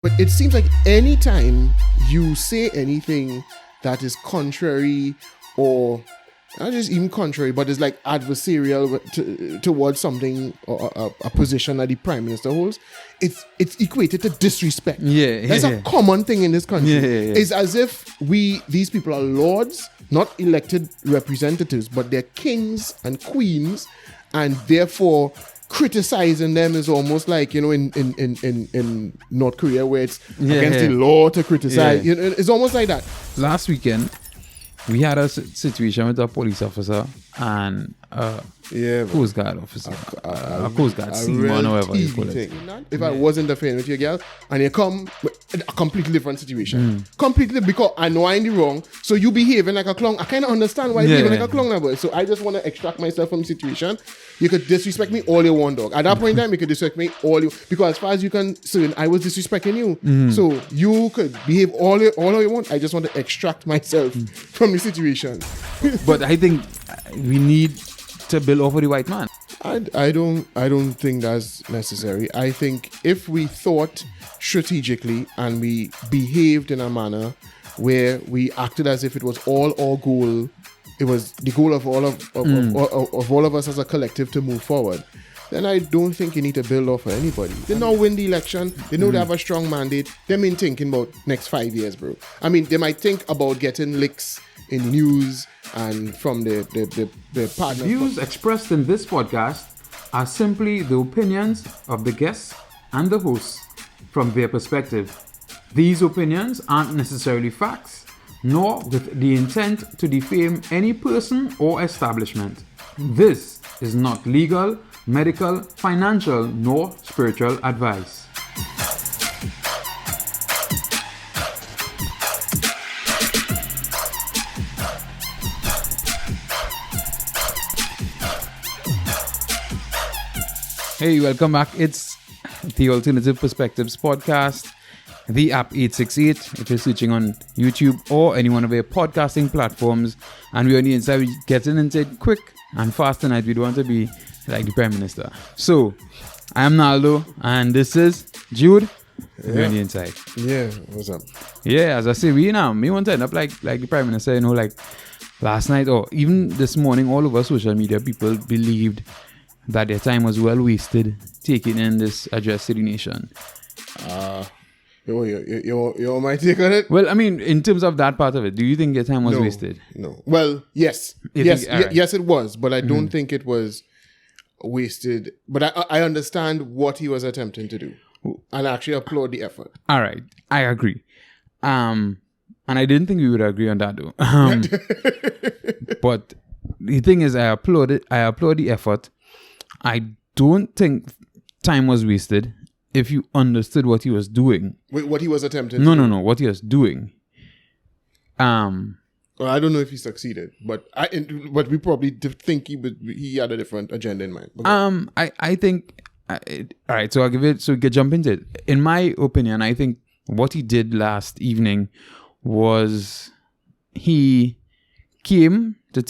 But it seems like anytime you say anything that is contrary or not just even contrary, but is like adversarial towards something or a position that the Prime Minister holds, it's equated to disrespect. That's a common thing in this country. It's as if these people are lords, not elected representatives, but they're kings and queens, and therefore criticizing them is almost like, in North Korea where it's against the law to criticize. It's almost like that. Last weekend, we had a situation with a police officer and a Coast Guard officer. A Coast Guard seaman or whatever you call it. If I was interfering with your girl and you come with a completely different situation. Completely, because I know I'm in the wrong, so you behaving like a clown. I kind of understand why you're behaving like a clown now, boy. So I just want to extract myself from the situation. You could disrespect me all you want, dog. At that point in time, you could disrespect me all you, because as far as you can, so I was disrespecting you. So you could behave all you want. I just want to extract myself from the situation. But I think we need to build over the white man. I don't think that's necessary. I think if we thought strategically and we behaved in a manner where we acted as if it was all our goal, it was the goal of all of us as a collective to move forward, then I don't think you need to build off for anybody. They now win the election. They know they have a strong mandate. They mean thinking about next 5 years, bro. I mean, they might think about getting licks in news and from the partners. Views expressed in this podcast are simply the opinions of the guests and the hosts from their perspective. These opinions aren't necessarily facts, nor with the intent to defame any person or establishment. This is not legal, medical, financial, nor spiritual advice. Hey, welcome back. It's the Alternative Perspectives podcast, the app 868, if you're switching on YouTube or any one of your podcasting platforms. And we're on the inside, we're getting into it quick and fast tonight. We don't want to be like the Prime Minister. So, I am Naldo, and this is Jude. We're on the inside. Yeah, what's up? Yeah, as I say, we want to end up like the Prime Minister, like last night or even this morning, all over social media, people believed that their time was well wasted taking in this address to the nation. You my take on it? Well, I mean, in terms of that part of it, do you think your time was wasted? No. Well, yes. Yes, it was. But I don't think it was wasted. But I understand what he was attempting to do. And I actually applaud the effort. All right. I agree. And I didn't think we would agree on that, though. But the thing is, I applaud the effort. I don't think time was wasted if you understood what he was doing. Wait, what he was attempting? No, what he was doing. Well, I don't know if he succeeded, but we probably think he had a different agenda in mind. Okay. I think. All right, so I'll give it. So we can jump into it. In my opinion, I think what he did last evening was he came to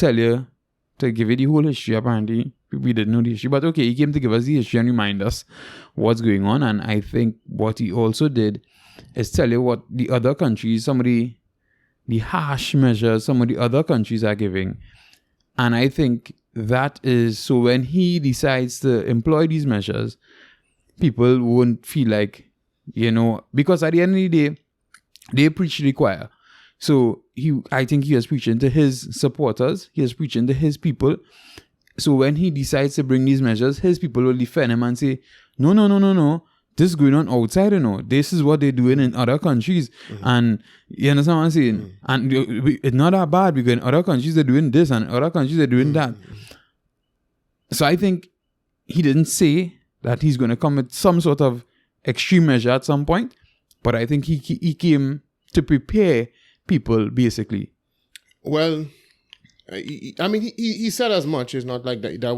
give you the whole history. Apparently, we didn't know the history, but okay, he came to give us the history and remind us what's going on. And I think what he also did is tell you what the other countries, some of the harsh measures some of the other countries are giving. And I think that is, so when he decides to employ these measures, people won't feel like, because at the end of the day, they preach to the choir. So I think he was preaching to his supporters, he was preaching to his people. So when he decides to bring these measures, his people will defend him and say, no. This is going on outside, This is what they're doing in other countries. Mm-hmm. And you understand what I'm saying? Mm-hmm. And it's not that bad because in other countries they're doing this and other countries they're doing that. So I think he didn't say that he's going to come with some sort of extreme measure at some point. But I think he came to prepare people, basically. Well, I mean, he said as much. It's not like that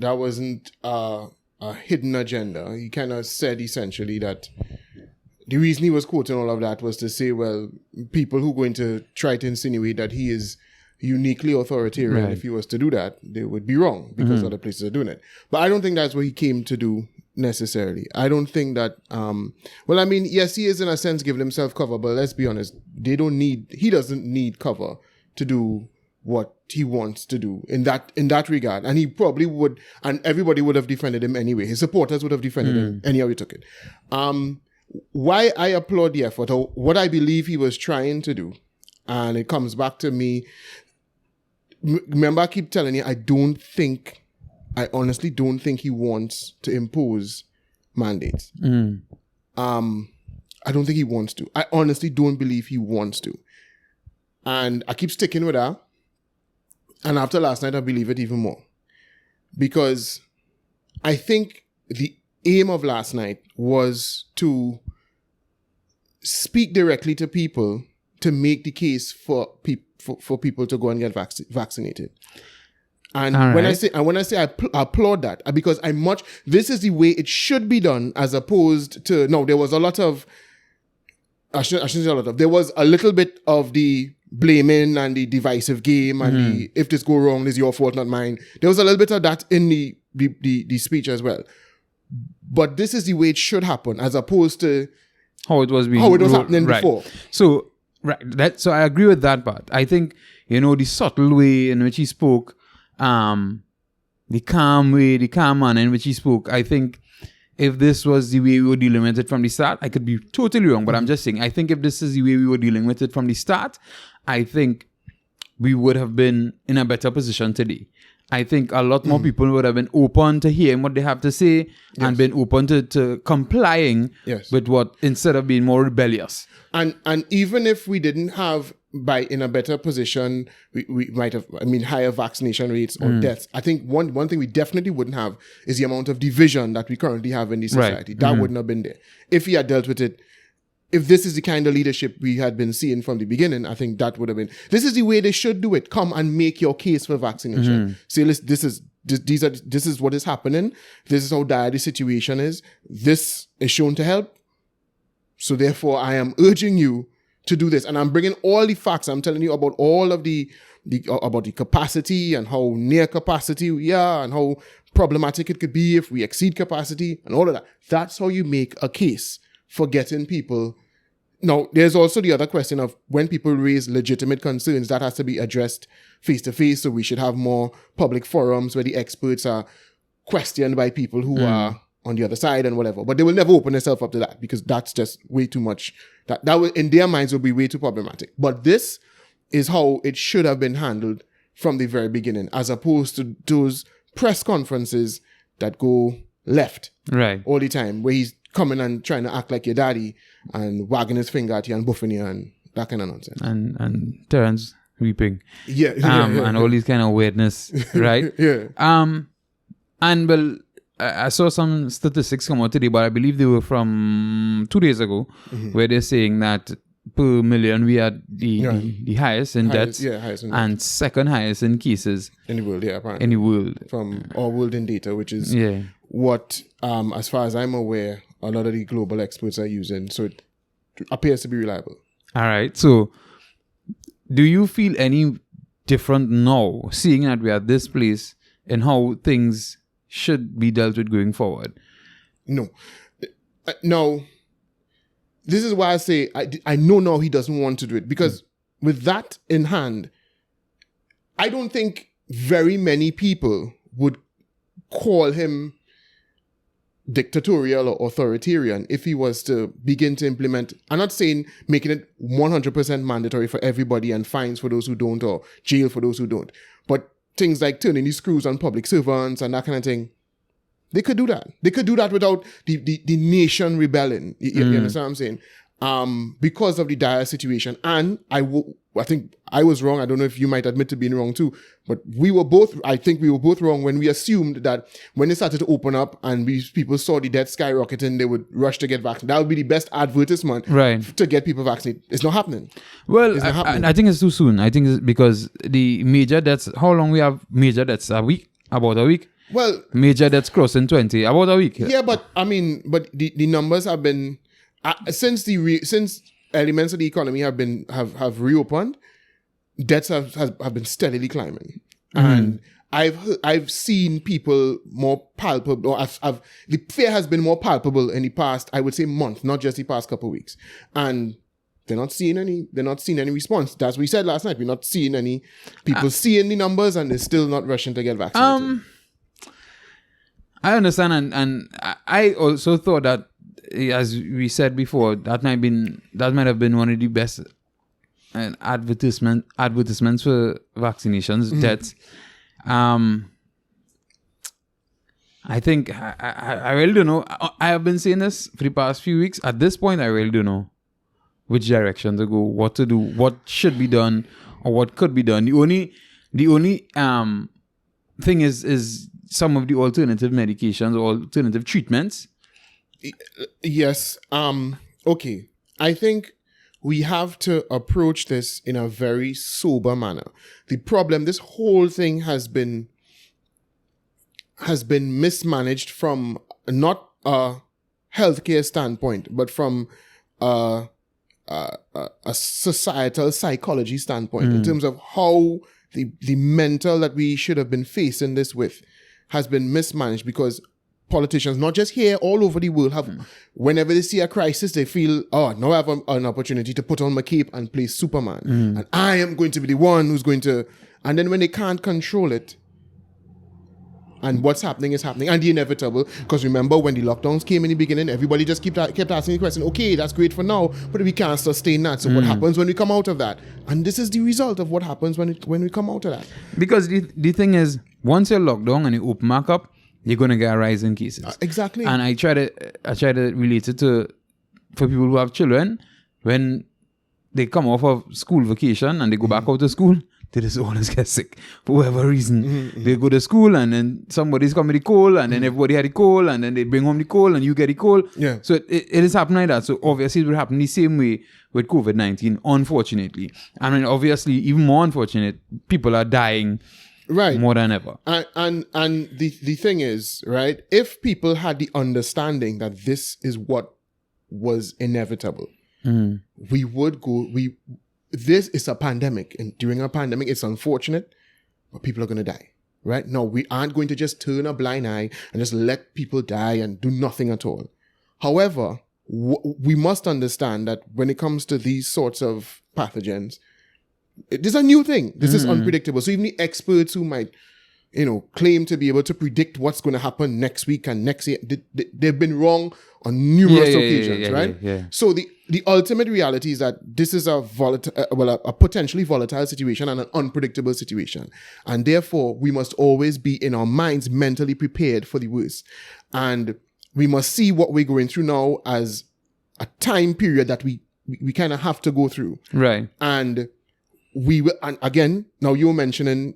wasn't a hidden agenda. He kind of said essentially that the reason he was quoting all of that was to say, well, people who are going to try to insinuate that he is uniquely authoritarian, if he was to do that, they would be wrong because other places are doing it. But I don't think that's what he came to do necessarily. I don't think that, well, I mean, yes, he is in a sense giving himself cover, but let's be honest, he doesn't need cover to do what he wants to do in that regard. And he probably would, and everybody would have defended him anyway. His supporters would have defended him anyhow he took it. Why I applaud the effort, or what I believe he was trying to do, and it comes back to me. Remember, I keep telling you, I honestly don't think he wants to impose mandates. I don't think he wants to. I honestly don't believe he wants to. And I keep sticking with that. And after last night, I believe it even more. Because I think the aim of last night was to speak directly to people to make the case for people to go and get vaccinated. And when I say I applaud that, because this is the way it should be done, as opposed to, no, there was a lot of, I shouldn't say a lot of, there was a little bit of the blaming and the divisive game and the, if this go wrong, it's your fault, not mine. There was a little bit of that in the speech as well. But this is the way it should happen, as opposed to how it was happening before. So I agree with that part. I think, the subtle way in which he spoke, the calm manner in which he spoke, I think if this was the way we were dealing with it from the start, I could be totally wrong, but I'm just saying, I think if this is the way we were dealing with it from the start, I think we would have been in a better position today. I think a lot more people would have been open to hearing what they have to say and been open to complying with what, instead of being more rebellious. And even if we didn't have, in a better position, we might have, higher vaccination rates or deaths. I think one thing we definitely wouldn't have is the amount of division that we currently have in the society. Right. That wouldn't have been there. If we had dealt with it, if this is the kind of leadership we had been seeing from the beginning, I think that would have been, this is the way they should do it. Come and make your case for vaccination. Say, listen, this is what is happening. This is how dire the situation is. This is shown to help. So therefore, I am urging you to do this. And I'm bringing all the facts. I'm telling you about all of about the capacity and how near capacity we are and how problematic it could be if we exceed capacity and all of that. That's how you make a case for getting people. Now, there's also the other question of when people raise legitimate concerns, that has to be addressed face to face. So we should have more public forums where the experts are questioned by people who are on the other side and whatever. But they will never open themselves up to that, because that's just way too much. That will, in their minds, will be way too problematic. But this is how it should have been handled from the very beginning, as opposed to those press conferences that go left all the time, where he's coming and trying to act like your daddy and wagging his finger at you and buffing you and that kind of nonsense. And Terrence weeping. And all these kind of weirdness, right? And well, I saw some statistics come out today, but I believe they were from 2 days ago, where they're saying that per million we are the highest in deaths, and second highest in cases in the world. Apparently in the world from Our World in Data, which is what, as far as I'm aware, a lot of the global experts are using. So it appears to be reliable. All right. So, do you feel any different now, seeing that we are at this place, in how things should be dealt with going forward? No. No. This is why I say I know now he doesn't want to do it, because with that in hand, I don't think very many people would call him dictatorial or authoritarian if he was to begin to implement. I'm not saying making it 100% mandatory for everybody and fines for those who don't or jail for those who don't, but things like turning the screws on public servants and that kind of thing. They could do that. They could do that without the nation rebelling. You understand what I'm saying? Because of the dire situation. And I think I was wrong. I don't know if you might admit to being wrong too. But I think we were both wrong when we assumed that when they started to open up and people saw the death skyrocketing, they would rush to get vaccinated. That would be the best advertisement to get people vaccinated. It's not happening. Well, I think it's too soon. I think it's because the major deaths, how long we have major deaths? A week? About a week? Well, major deaths crossing 20, about a week. Yeah, but the numbers have been since elements of the economy have reopened, deaths have been steadily climbing, and I've seen people more palpable, or the fear has been more palpable in the past, I would say, month, not just the past couple of weeks, and they're not seeing any response. As we said last night, we're not seeing any people seeing the numbers, and they're still not rushing to get vaccinated. I understand, and I also thought that, as we said before, that might have been one of the best advertisements for vaccinations. Deaths. I think I really don't know. I have been saying this for the past few weeks. At this point, I really don't know which direction to go, what to do, what should be done, or what could be done. The only thing is some of the alternative medications or alternative treatments. Yes. Okay. I think we have to approach this in a very sober manner. The problem, this whole thing has been mismanaged from not a healthcare standpoint, but from a societal psychology standpoint, in terms of how the mental that we should have been facing this with has been mismanaged, because politicians, not just here, all over the world, have, whenever they see a crisis, they feel, now I have an opportunity to put on my cape and play Superman. And I am going to be the one who's going to... And then when they can't control it, and what's happening is happening, and the inevitable, because remember when the lockdowns came in the beginning, everybody just kept asking the question, okay, that's great for now, but we can't sustain that. So what happens when we come out of that? And this is the result of what happens when we come out of that. Because the thing is, once you're locked down and you open back up, you're going to get a rise in cases. Exactly. And I try to relate it to, for people who have children, when they come off of school vacation and they go back out to school, they just always get sick for whatever reason. They go to school and then somebody's come with the cold, and then everybody had the cold, and then they bring home the cold and you get the cold. Yeah. So it is happening like that. So obviously it will happen the same way with COVID-19, unfortunately. I mean, obviously, even more unfortunate, people are dying. Right. More than ever. And the thing is, right, if people had the understanding that this is what was inevitable, we would go, this is a pandemic, and during a pandemic, it's unfortunate, but people are going to die, right? No, we aren't going to just turn a blind eye and just let people die and do nothing at all. However, we must understand that when it comes to these sorts of pathogens, this is a new thing. This is unpredictable. So even the experts who might, claim to be able to predict what's going to happen next week and next year, they've been wrong on numerous occasions, right? Yeah. So the ultimate reality is that this is a potentially volatile situation and an unpredictable situation. And therefore, we must always be in our minds mentally prepared for the worst. And we must see what we're going through now as a time period that we kind of have to go through. Right. And we will, and again, now you're mentioning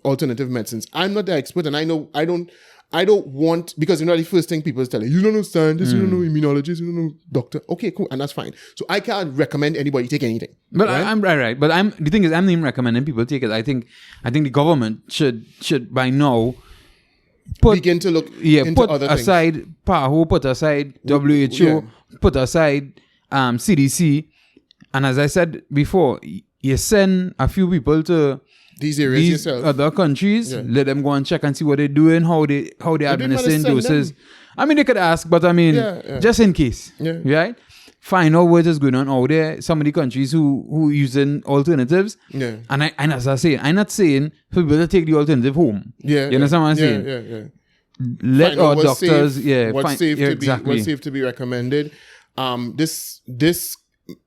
alternative medicines. I'm not the expert, and I don't want, because the first thing people tell you don't know scientists, you don't know immunologists, you don't know doctor. Okay, cool, and that's fine. So I can't recommend anybody take anything. But right? I'm right. But the thing is, I'm not even recommending people take it. I think the government should by now begin to look into other things. Put aside WHO, put aside CDC, and as I said before, you send a few people to these areas yourself. Other countries, let them go and check and see what they're doing, how they administering doses. I mean, they could ask, but I mean, just in case, right? Find out what is going on out there. Some of the countries who using alternatives, and as I say, I'm not saying for people to take the alternative home. You understand what I'm saying? Yeah. Let our doctors, what's safe to be recommended. This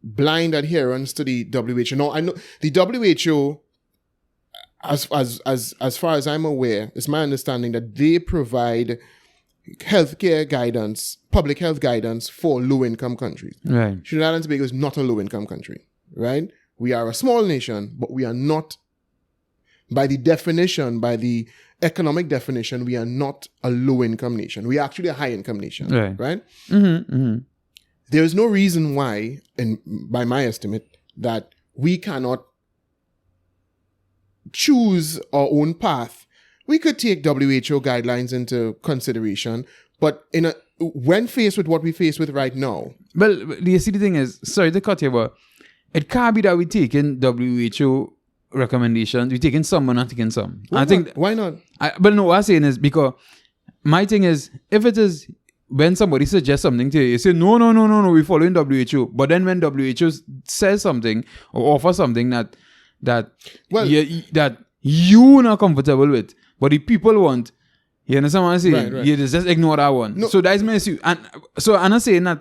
blind adherence to the WHO. No, I know the WHO, as far as I'm aware, it's my understanding that they provide healthcare guidance, public health guidance for low-income countries. Right. Trinidad and Tobago is not a low-income country, right? We are a small nation, but we are not, by the economic definition, we are not a low-income nation. We are actually a high-income nation, right? There is no reason why, by my estimate, that we cannot choose our own path. We could take WHO guidelines into consideration, but when faced with what we face with right now. Well, the thing is, sorry to cut you, but it can't be that we taking WHO recommendations. We're taking some, we're not taking some. Why not? But no, what I'm saying is because my thing is, if it is when somebody suggests something to you, you say, no, we're following WHO. But then when WHO says something or offers something that you're not comfortable with, but the people want, you understand what I'm saying? Right. You just ignore that one. No. So that's my issue. And so I'm not saying that.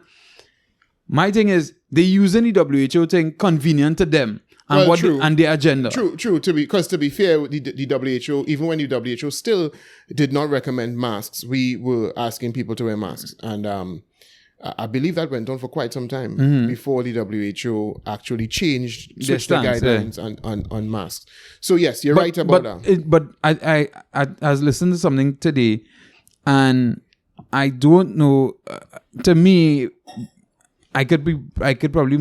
My thing is, they using the WHO thing convenient to them and and their agenda. True. To be fair, the WHO, even when the WHO still did not recommend masks, we were asking people to wear masks, and I believe that went on for quite some time before the WHO actually switched the guidelines on masks. So yes, you're right about that. But I was listening to something today, and I don't know. To me, I could probably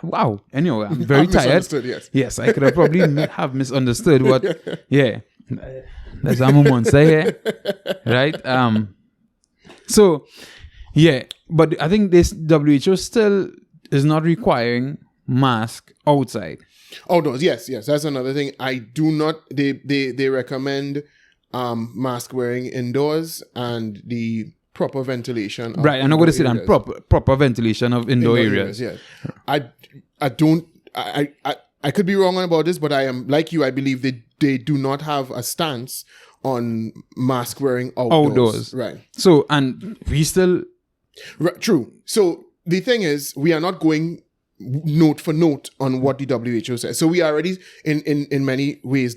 wow. Anyway, I'm very tired. Yes, I could have probably have misunderstood what. Yeah, that's what I'm on say here, right? So, yeah, but I think this WHO still is not requiring mask outside. Outdoors, yes, that's another thing. I do not. They recommend mask wearing indoors and the proper ventilation. Right, I'm not going to say that proper ventilation of indoor areas. Yeah, I don't. I could be wrong about this, but I am like you. I believe they do not have a stance on mask wearing outdoors. Right. So, and we still... Right, true. So, the thing is, we are not going note for note on what the WHO says. So, we are already, in many ways,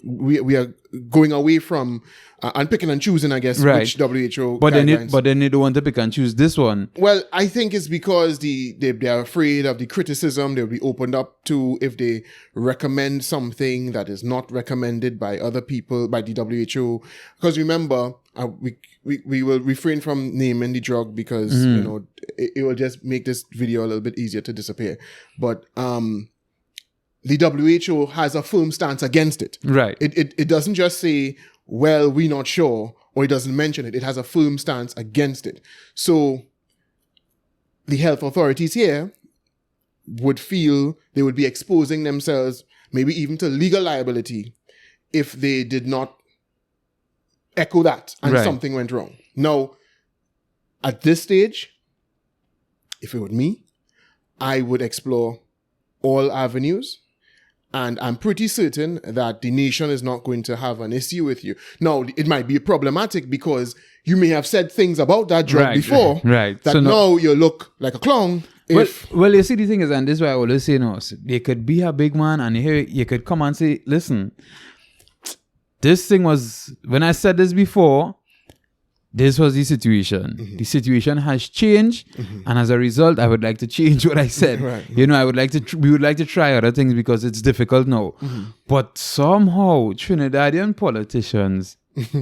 we are going away from and picking and choosing, I guess, which WHO guidelines. But then they don't want to pick and choose this one. Well, I think it's because they are afraid of the criticism they'll be opened up to if they recommend something that is not recommended by other people, by the WHO. Because remember, we will refrain from naming the drug because, it will just make this video a little bit easier to disappear. But the WHO has a firm stance against it. Right. It doesn't just say, well, we're not sure, or it doesn't mention it. It has a firm stance against it. So the health authorities here would feel they would be exposing themselves maybe even to legal liability if they did not echo that and something went wrong. Now, at this stage, if it were me, I would explore all avenues. And I'm pretty certain that the nation is not going to have an issue with you. Now, it might be problematic because you may have said things about that drug before. Right. That so now you look like a clown. Well, you see, the thing is, and this is why I always say, they could be a big man and here you could come and say, listen, this thing was, when I said this before, this was the situation. Mm-hmm. The situation has changed, and as a result, I would like to change what I said. Right. I would like to. We would like to try other things because it's difficult now. Mm-hmm. But somehow, Trinidadian politicians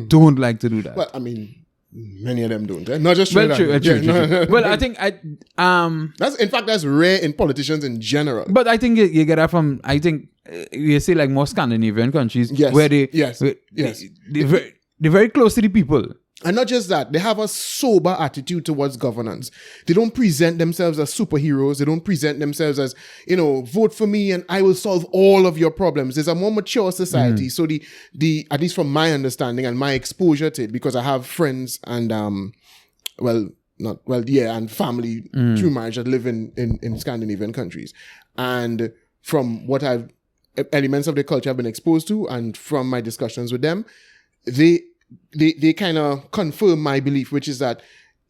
don't like to do that. Well, I mean, many of them don't. Not just Trinidad. Well, true. Well, I think that's rare in politicians in general. But I think you get that from. I think you see like more Scandinavian countries where they're very close to the people. And not just that, they have a sober attitude towards governance. They don't present themselves as superheroes. They don't present themselves as, vote for me and I will solve all of your problems. There's a more mature society. So the at least from my understanding and my exposure to it, because I have friends and and family through marriage that live in Scandinavian countries. And from what elements of their culture I've been exposed to, and from my discussions with them, they kind of confirm my belief, which is that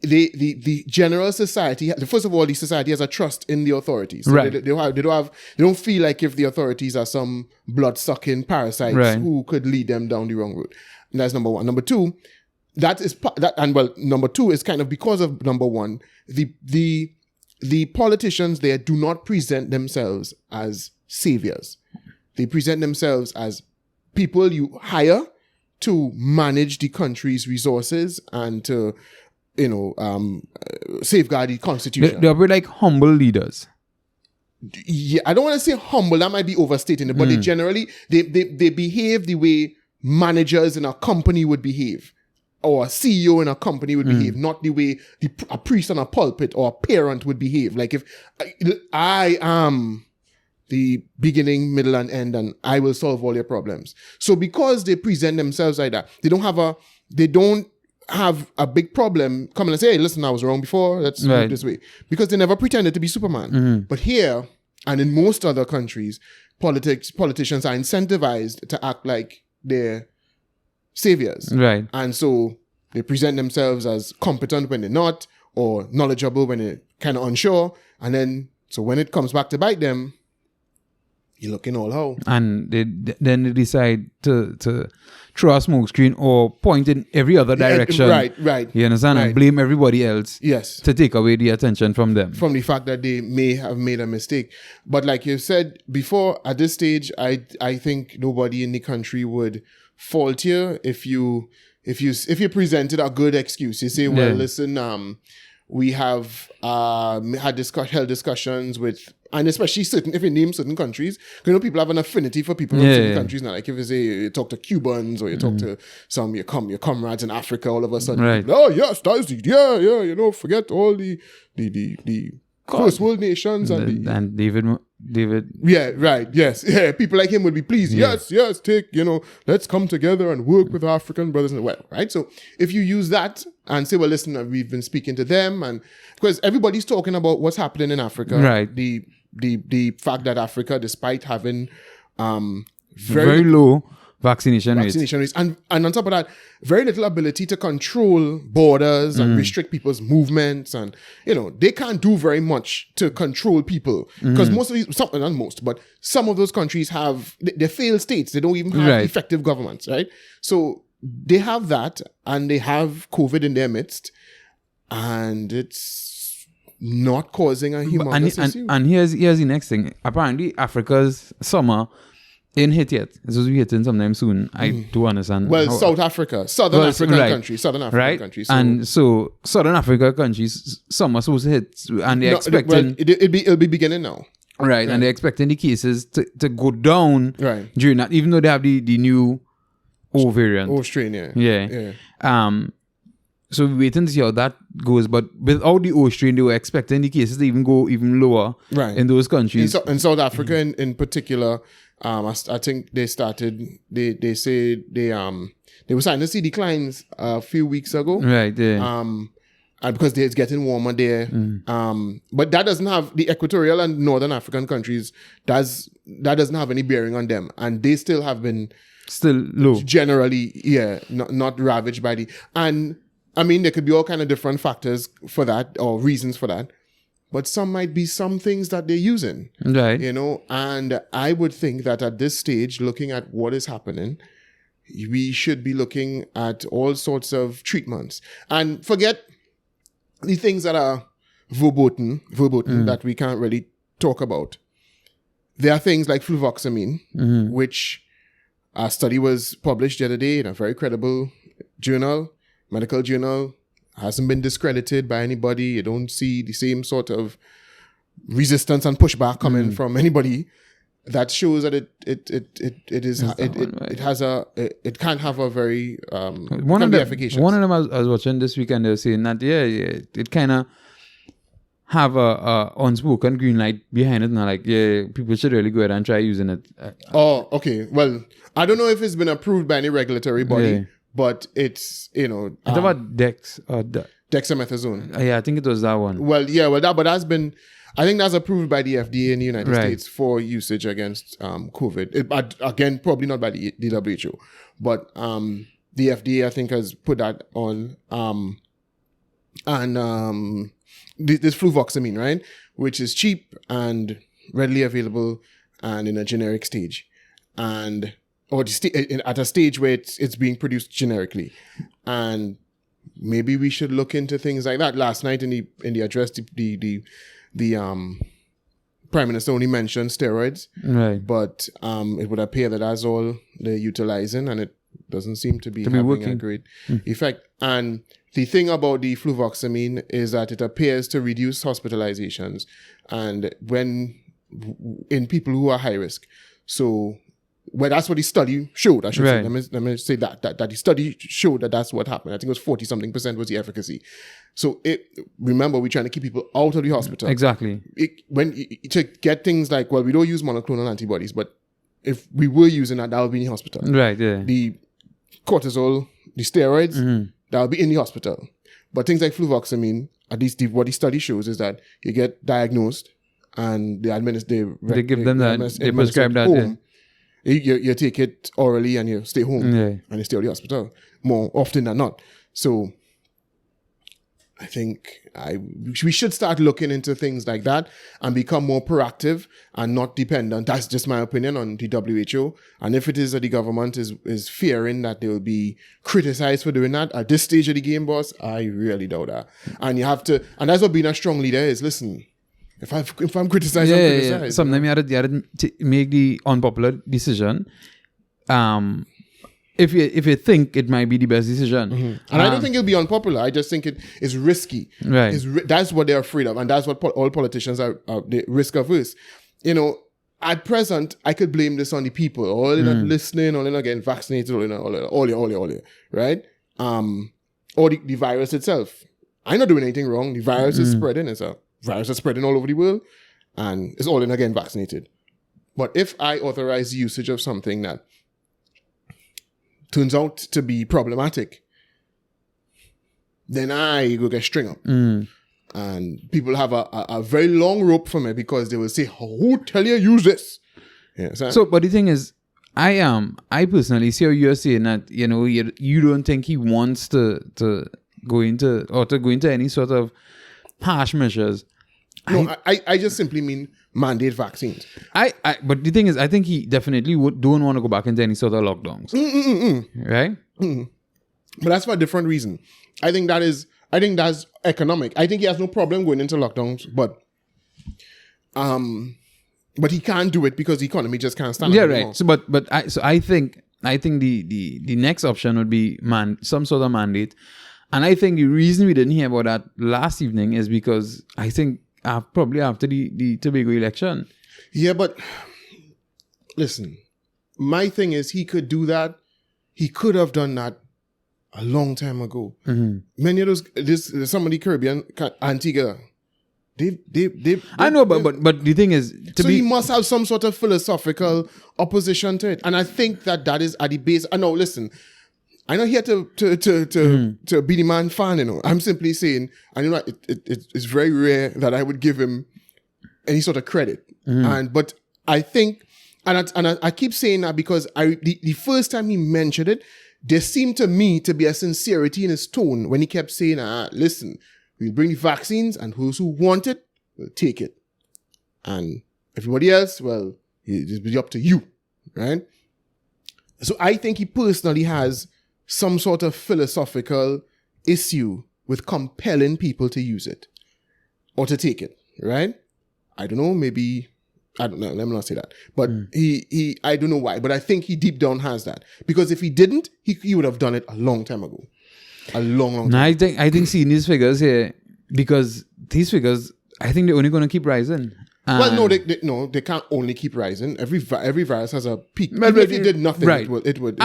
the general society, first of all, the society has a trust in the authorities. So right. They don't feel like if the authorities are some blood-sucking parasites who could lead them down the wrong road. And that's number one. Number two, number two is kind of because of number one, the politicians there do not present themselves as saviors. They present themselves as people you hire to manage the country's resources and to, safeguard the constitution. They're like humble leaders. Yeah, I don't want to say humble. That might be overstating it, but they generally they behave the way managers in a company would behave, or a CEO in a company would behave, not the way a priest on a pulpit or a parent would behave. Like if I am the beginning, middle, and end, and I will solve all your problems. So because they present themselves like that, they don't have a big problem coming and say, hey, listen, I was wrong before, let's do it this way. Because they never pretended to be Superman. But here, and in most other countries, politicians are incentivized to act like they're saviors. Right. And so they present themselves as competent when they're not, or knowledgeable when they're kind of unsure. And then, so when it comes back to bite them, you're looking all how. And then they decide to throw a smoke screen or point in every other direction. Right. You understand? Right. And blame everybody else. Yes. To take away the attention from them. From the fact that they may have made a mistake. But like you said before, at this stage, I think nobody in the country would fault you if you presented a good excuse. You say, well, listen, we have held discussions with, and especially if you name certain countries, people have an affinity for people from certain countries now. Like if you say you talk to Cubans or you talk to your comrades in Africa, all of a sudden, oh yes, that's forget all the first world nations and David. Yeah, right. Yes. Yeah. People like him would be pleased. Yes. Take, let's come together and work with African brothers and right. So if you use that and say, well, listen, we've been speaking to them, and because everybody's talking about what's happening in Africa, right? The fact that Africa, despite having very low vaccination rates, and on top of that, very little ability to control borders and restrict people's movements, and they can't do very much to control people because some of those countries have they're failed states. They don't even have effective governments, right? So they have that, and they have COVID in their midst, and it's not causing a humongous issue. And here's the next thing. Apparently, Africa's summer ain't hit yet. It's supposed to be hitting sometime soon. I do understand. Well, Southern African countries. And so Southern Africa countries, summer supposed to hit, and they're expecting it'll be beginning now. Right, and they're expecting the cases to go down during that, even though they have the new O variant. O strain, yeah. So we're waiting to see how that goes. But without the O strain, they were expecting the cases to even go even lower in those countries. In South Africa, in particular, I think they started. They say they were starting to see declines a few weeks ago. Right. Yeah. And because it's getting warmer there. But that doesn't have the equatorial and northern African countries. That doesn't have any bearing on them, and they still have been low. Generally, not ravaged by the. And I mean, there could be all kind of different factors for that or reasons for that. But some might be some things that they're using. Right. And I would think that at this stage, looking at what is happening, we should be looking at all sorts of treatments. And forget the things that are verboten that we can't really talk about. There are things like fluvoxamine, which a study was published the other day in a very credible journal, medical journal, hasn't been discredited by anybody. You don't see the same sort of resistance and pushback coming from anybody. That shows that it can have a very efficacious. One of them I was watching this weekend. They were saying that it kind of have a unspoken green light behind it, and people should really go ahead and try using it. Oh, okay. Well, I don't know if it's been approved by any regulatory body, but it's it's about Dex or dexamethasone. Yeah, I think it was that one. But that's been. I think that's approved by the FDA in the United States for usage against COVID. Again, probably not by the WHO, but the FDA I think has put that on. This fluvoxamine, right, which is cheap and readily available and in a generic stage, at a stage where it's being produced generically, and maybe we should look into things like that. Last night in the address, the Prime Minister only mentioned steroids, right? But it would appear that that's all they're utilizing, and it doesn't seem to be having a great effect. And the thing about the fluvoxamine is that it appears to reduce hospitalizations, and when in people who are high risk. So well, that's what the study showed. I should say. Right. Let me say that the study showed that that's what happened. I think it was 40-something% was the efficacy. So remember, we're trying to keep people out of the hospital. Exactly. To get things like, well, we don't use monoclonal antibodies, but if we were using that would be in the hospital. Right. Yeah. The cortisol, the steroids, that will be in the hospital. But things like fluvoxamine, at least what the study shows is that you get diagnosed and they give them that. They prescribe that. Home. You take it orally and you stay home and you stay at the hospital more often than not. So I think we should start looking into things like that and become more proactive and not dependent. That's just my opinion on the WHO. And if it is that the government is fearing that they will be criticized for doing that at this stage of the game, boss, I really doubt that. And you have to, and that's what being a strong leader is. Listen, if I'm criticized, I'm criticized. Sometimes you had to make the unpopular decision. If you think it might be the best decision. And I don't think it'll be unpopular. I just think it is risky. Right. That's what they're afraid of. And that's what all politicians are they risk averse. At present, I could blame this on the people. Or they're not listening, or they're not getting vaccinated, or they're not all, right? Or the virus itself. I'm not doing anything wrong. The virus is spreading. It's a virus that's spreading all over the world. And it's all in again vaccinated. But if I authorize the usage of something that turns out to be problematic, then I go get string up. And people have a very long rope for me because they will say, who tell you use this? Yeah, but the thing is, I personally see how you're saying that, you don't think he wants to go into any sort of harsh measures. No, I just simply mean mandate vaccines. But the thing is, I think he definitely don't want to go back into any sort of lockdowns. Right? But that's for a different reason. I think that's economic. I think he has no problem going into lockdowns, but he can't do it because the economy just can't stand. Yeah, right. So, I think the next option would be some sort of mandate, and I think the reason we didn't hear about that last evening is because I think probably after the Tobago election. Yeah, but listen, my thing is he could do that. He could have done that a long time ago. Many of those, some of the Caribbean, Antigua, they I know, but the thing is, he must have some sort of philosophical opposition to it, and I think that is at the base. I know. Listen, I'm not here to be the man fan. I'm simply saying, and it's very rare that I would give him any sort of credit. But I think, and I keep saying that because the first time he mentioned it, there seemed to me to be a sincerity in his tone when he kept saying, listen, we'll bring the vaccines and those who want it will take it. And everybody else, well, it'll be up to you, right? So I think he personally has some sort of philosophical issue with compelling people to use it or to take it, right? I don't know, maybe, I don't know, let me not say that. But he I don't know why, but I think he deep down has that. Because if he didn't, he would have done it a long time ago. A long time. I think seeing these figures here, because these figures, I think they're only going to keep rising. Well, no, they can't only keep rising. Every virus has a peak. Even if it did nothing, right. it would.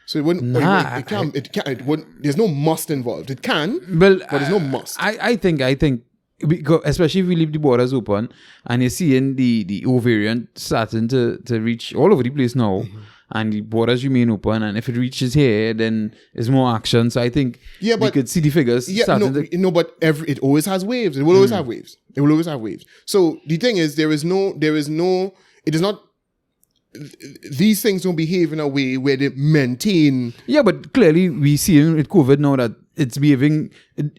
So it wouldn't. It wouldn't. There's no must involved. It can, but there's no must. I think, because especially if we leave the borders open, and you're seeing the variant starting to reach all over the place now, and the borders remain open, and if it reaches here, then there's more action. So I think we could see the figures. But it always has waves. It will always have waves. It will always have waves. So the thing is, it is not. These things don't behave in a way where they maintain. Yeah, but clearly we see with COVID now that it's behaving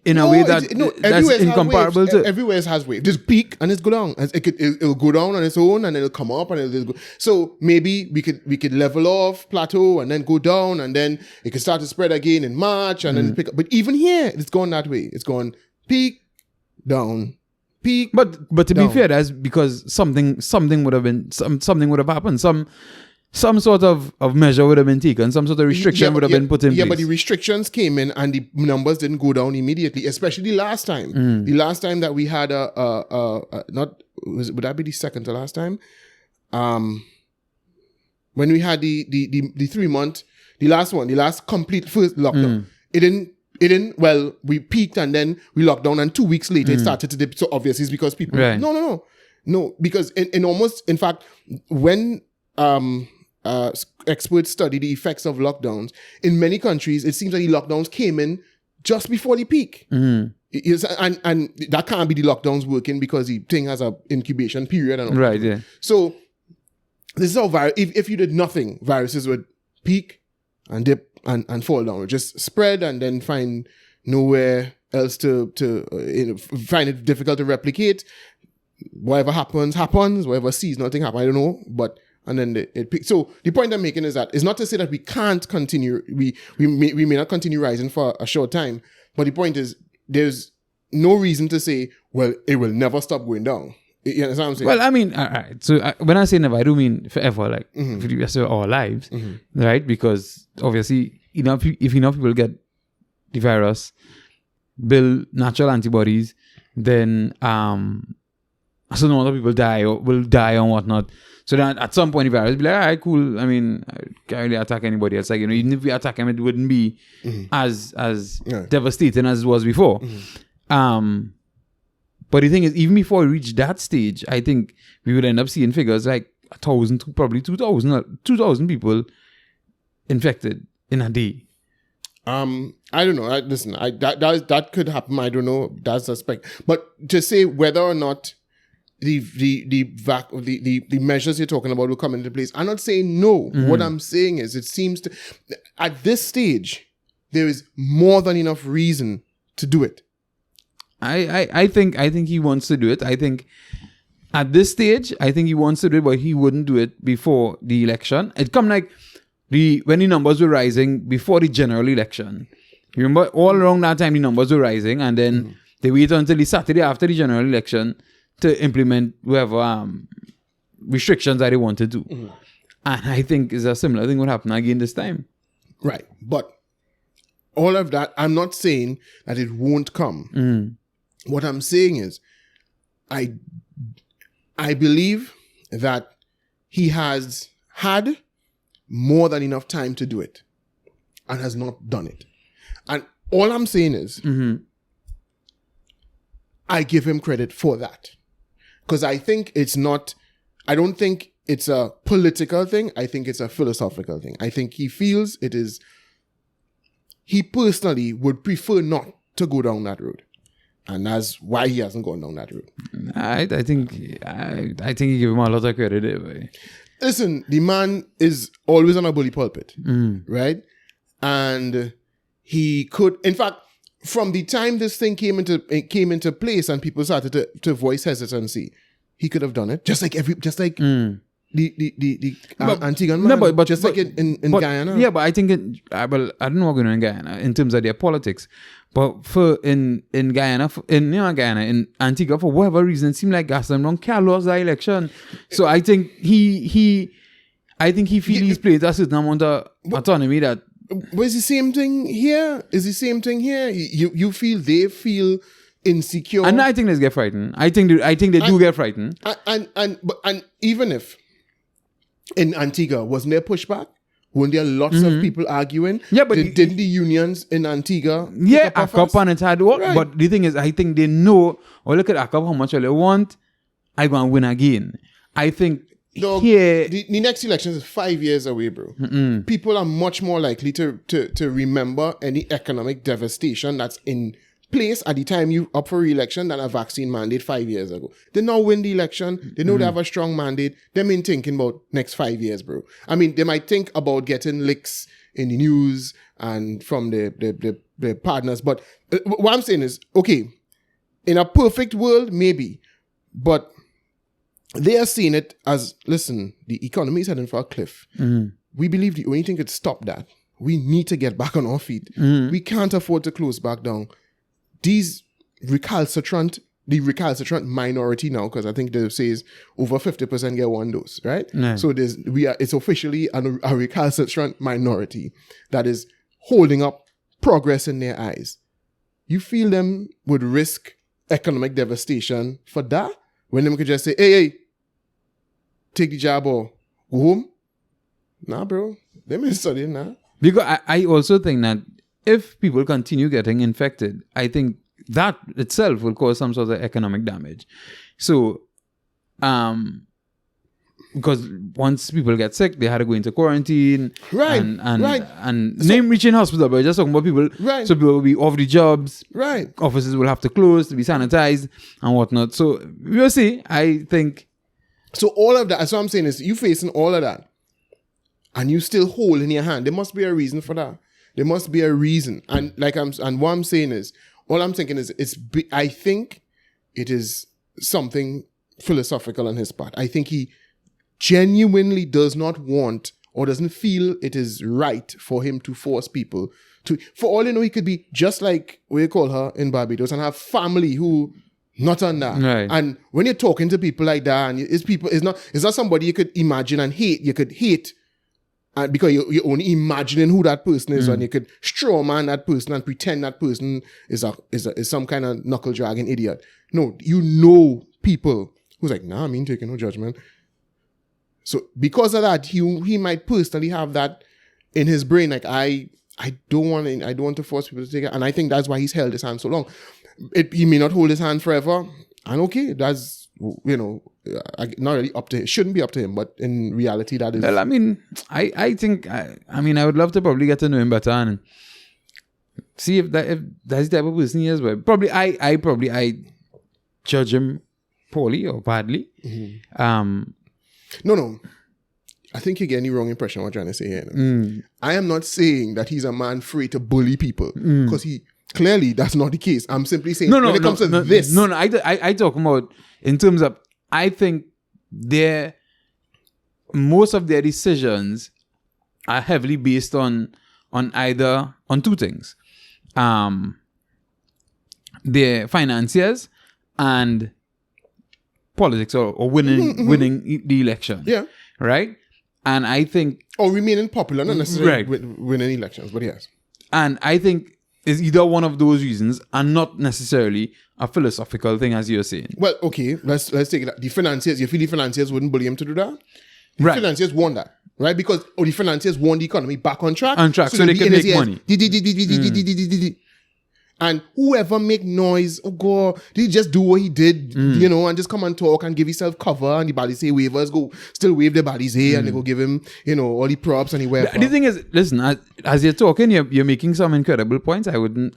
in a way that's incomparable to. Everywhere it has waves. There's peak and it's go down. It'll go down on its own and it'll come up and it'll go. So maybe we could level off, plateau, and then go down, and then it could start to spread again in March and then pick up. But even here, it's gone that way. It's gone peak, down. Peak, but to be fair, that's because something would have been something would have happened. Some sort of measure would have been taken. Some sort of restriction would have been put in place. Yeah, but the restrictions came in and the numbers didn't go down immediately. Especially the last time. The last time that we had would that be the second to last time? when we had the 3 month, the last complete first lockdown. It didn't, well, we peaked and then we locked down, and 2 weeks later it started to dip. So obviously it's because people, Right. no, because in fact, when experts study the effects of lockdowns, in many countries, it seems like the lockdowns came in just before the peak. Yes, and that can't be the lockdowns working because the thing has a incubation period. And all. Right, yeah. So this is how if you did nothing, viruses would peak and dip and fall down. It would just spread and then find nowhere else to find it difficult to replicate. Whatever happens. Whatever seasonal thing happens, I don't know. But and then it peaks. So the point I'm making is that it's not to say that we can't continue. We may not continue rising for a short time. But the point is, there's no reason to say, well, it will never stop going down. You understand what I'm saying? Well, I mean, all right. So when I say never, I do mean forever, like for the rest of our lives, right? Because obviously, if enough people get the virus, build natural antibodies, then a certain amount of people die or will die and whatnot. So then at some point, the virus will be like, all right, cool. I mean, I can't really attack anybody else. Like, even if we attack them, it wouldn't be as devastating as it was before. But the thing is, even before we reach that stage, I think we would end up seeing figures like 1,000 to probably 2,000 people infected in a day. I don't know. Listen, that could happen. I don't know. That's a spec. But to say whether or not the measures you're talking about will come into place, I'm not saying no. What I'm saying is, it seems to, at this stage, there is more than enough reason to do it. I think he wants to do it. I think at this stage, I think he wants to do it, but he wouldn't do it before the election. It come like when the numbers were rising before the general election. You remember all around that time the numbers were rising, and then they waited until the Saturday after the general election to implement whatever restrictions that they wanted to. And I think is a similar thing would happen again this time. Right. But all of that, I'm not saying that it won't come. What I'm saying is, I believe that he has had more than enough time to do it and has not done it. And all I'm saying is, I give him credit for that. Because I think I don't think it's a political thing. I think it's a philosophical thing. I think he feels he personally would prefer not to go down that road. And that's why he hasn't gone down that road. I think you give him a lot of credit anyway. Listen, the man is always on a bully pulpit, right? And he could, in fact, from the time this thing came into place and people started to voice hesitancy, he could have done it. Just like the Antiguan man, but just like in Guyana. Yeah, but I think I don't know what's going on in Guyana in terms of their politics. But in Guyana, in Antigua, for whatever reason, it seemed like Gaston Brown can't lose the election. So I think he feels he's played a certain amount of autonomy that. But it's the same thing here. You feel they feel insecure. And I think they get frightened. I think they do get frightened. And even if in Antigua wasn't there pushback? Weren't there lots of people arguing? Yeah, but didn't the unions in Antigua? Yeah, ACOP and it's hard work. Right. But the thing is, I think they know. Or look at ACOP, how much they want. I go and win again. I think here the next election is 5 years away, bro. People are much more likely to remember any economic devastation that's in place at the time you up for re-election than a vaccine mandate 5 years ago. They now win the election. They know they have a strong mandate. They mean thinking about next 5 years, bro. I mean, they might think about getting licks in the news and from the partners. But what I'm saying is, okay, in a perfect world, maybe. But they are seeing it as, listen, the economy is heading for a cliff. We believe the only thing could stop that, we need to get back on our feet. We can't afford to close back down. These the recalcitrant minority now, because I think they say is over 50% get one dose, right? Yeah. So it's officially a recalcitrant minority that is holding up progress in their eyes. You feel them would risk economic devastation for that? When them could just say, hey, take the job or go home? Nah, bro. Them is studying now. Because I also think that if people continue getting infected, I think that itself will cause some sort of economic damage. So, because once people get sick, they had to go into quarantine. Right. And name reaching hospital, but just talking about people. Right. So people will be off the jobs. Right. Offices will have to close to be sanitized and whatnot. So we'll see. I think. So all of that, that's what I'm saying, is you facing all of that and you still hold in your hand. There must be a reason for that. There must be a reason. And what I'm saying is, all I'm thinking is, I think it is something philosophical on his part. I think he genuinely does not want or doesn't feel it is right for him to force people to, for all you know, he could be just like what you call her in Barbados and have family who not on that. Right. And when you're talking to people like that, and it's not somebody you could imagine and hate. You could hate because you're only imagining who that person is, and you could straw man that person and pretend that person is some kind of knuckle dragging idiot. No, you know people who's like, nah, I mean taking no judgment. So because of that, he might personally have that in his brain. Like I don't want to force people to take it, and I think that's why he's held his hand so long. He may not hold his hand forever, and okay, that's not really up to him. Shouldn't be up to him, but in reality, that is. Well, I mean, I think I would love to probably get to know him better and see if that's the type of person he is. But probably I judge him poorly or badly. Mm-hmm. No. I think you're getting the wrong impression of what I'm trying to say here. I am not saying that he's a man free to bully people, because he clearly that's not the case. I'm simply saying when it comes to this. No, I talk about in terms of, I think most of their decisions are heavily based on two things. Their financiers and politics or winning the election. Yeah. Right? And I think... Or remaining popular, not necessarily right. winning elections, but yes. And I think it's either one of those reasons and not necessarily a philosophical thing, as you're saying. Well, okay, let's take it. The financiers, you feel the financiers wouldn't bully him to do that? The right. financiers won that, right? Because the financiers won the economy back on track. So they can make money. And whoever make noise, oh God, did he just do what he did, and just come and talk and give himself cover, and the body say waivers, go still wave the bodies here, and they go give him, all the props, and he wear. The thing is, listen, as you're talking, you're making some incredible points. I would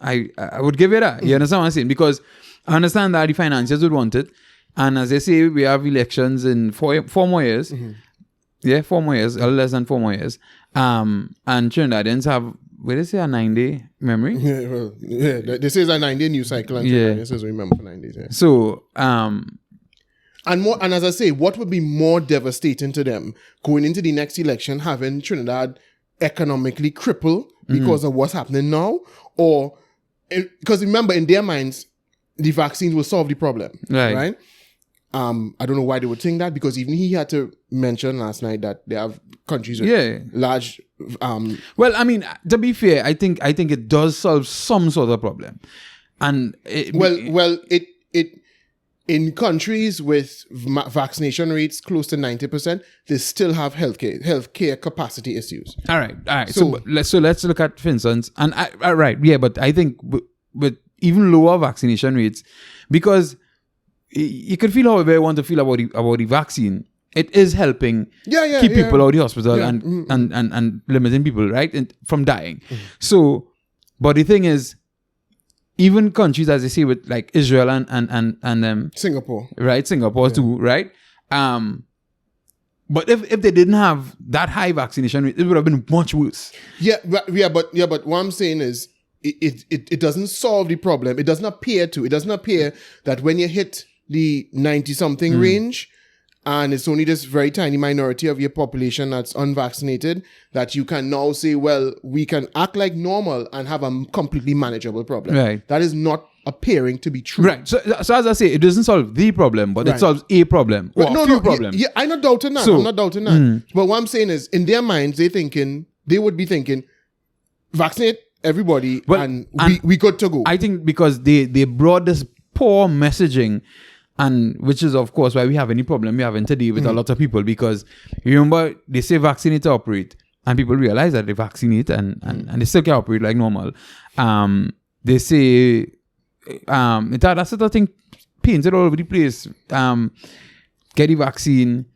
give you that. You understand what I'm saying? Because I understand that the financiers would want it, and as they say, we have elections in four more years. Yeah, 4 more years, or less than 4 more years. And Trinidadians have, where they say, a 9-day memory. They say it's a 9-day news cycle, and Trinidadians says remember for 9 days. Yeah. So, and as I say, what would be more devastating to them going into the next election, having Trinidad economically crippled because of what's happening now, or because remember, in their minds, the vaccines will solve the problem, right? I don't know why they would think that, because even he had to mention last night that they have countries with large. Well, I mean, to be fair, I think it does solve some sort of problem, and it in countries with vaccination rates close to 90%, they still have healthcare capacity issues. All right. So let's look at, for instance, and but I think with even lower vaccination rates, because you can feel however you want to feel about the vaccine. It is helping keep people out of the hospital and limiting people, right, from dying. So, but the thing is, even countries, as they say, with like Israel and Singapore, right, Singapore too, right. But if they didn't have that high vaccination rate, it would have been much worse. But what I'm saying is, it doesn't solve the problem. It doesn't appear that when you hit the 90-something range, and it's only this very tiny minority of your population that's unvaccinated, that you can now say, well, we can act like normal and have a completely manageable problem. Right. That is not appearing to be true. Right. So as I say, it doesn't solve the problem, but it solves a problem or a few problems. Yeah, I'm not doubting that. I'm not doubting that. But what I'm saying is, in their minds, they would be thinking, vaccinate everybody and we good to go. I think because they brought this poor messaging And which is, of course, why we have any problem we're having today with a lot of people, because you remember they say vaccinate to operate, and people realize that they vaccinate and they still can operate like normal. They say that sort of thing painted all over the place. Get the vaccine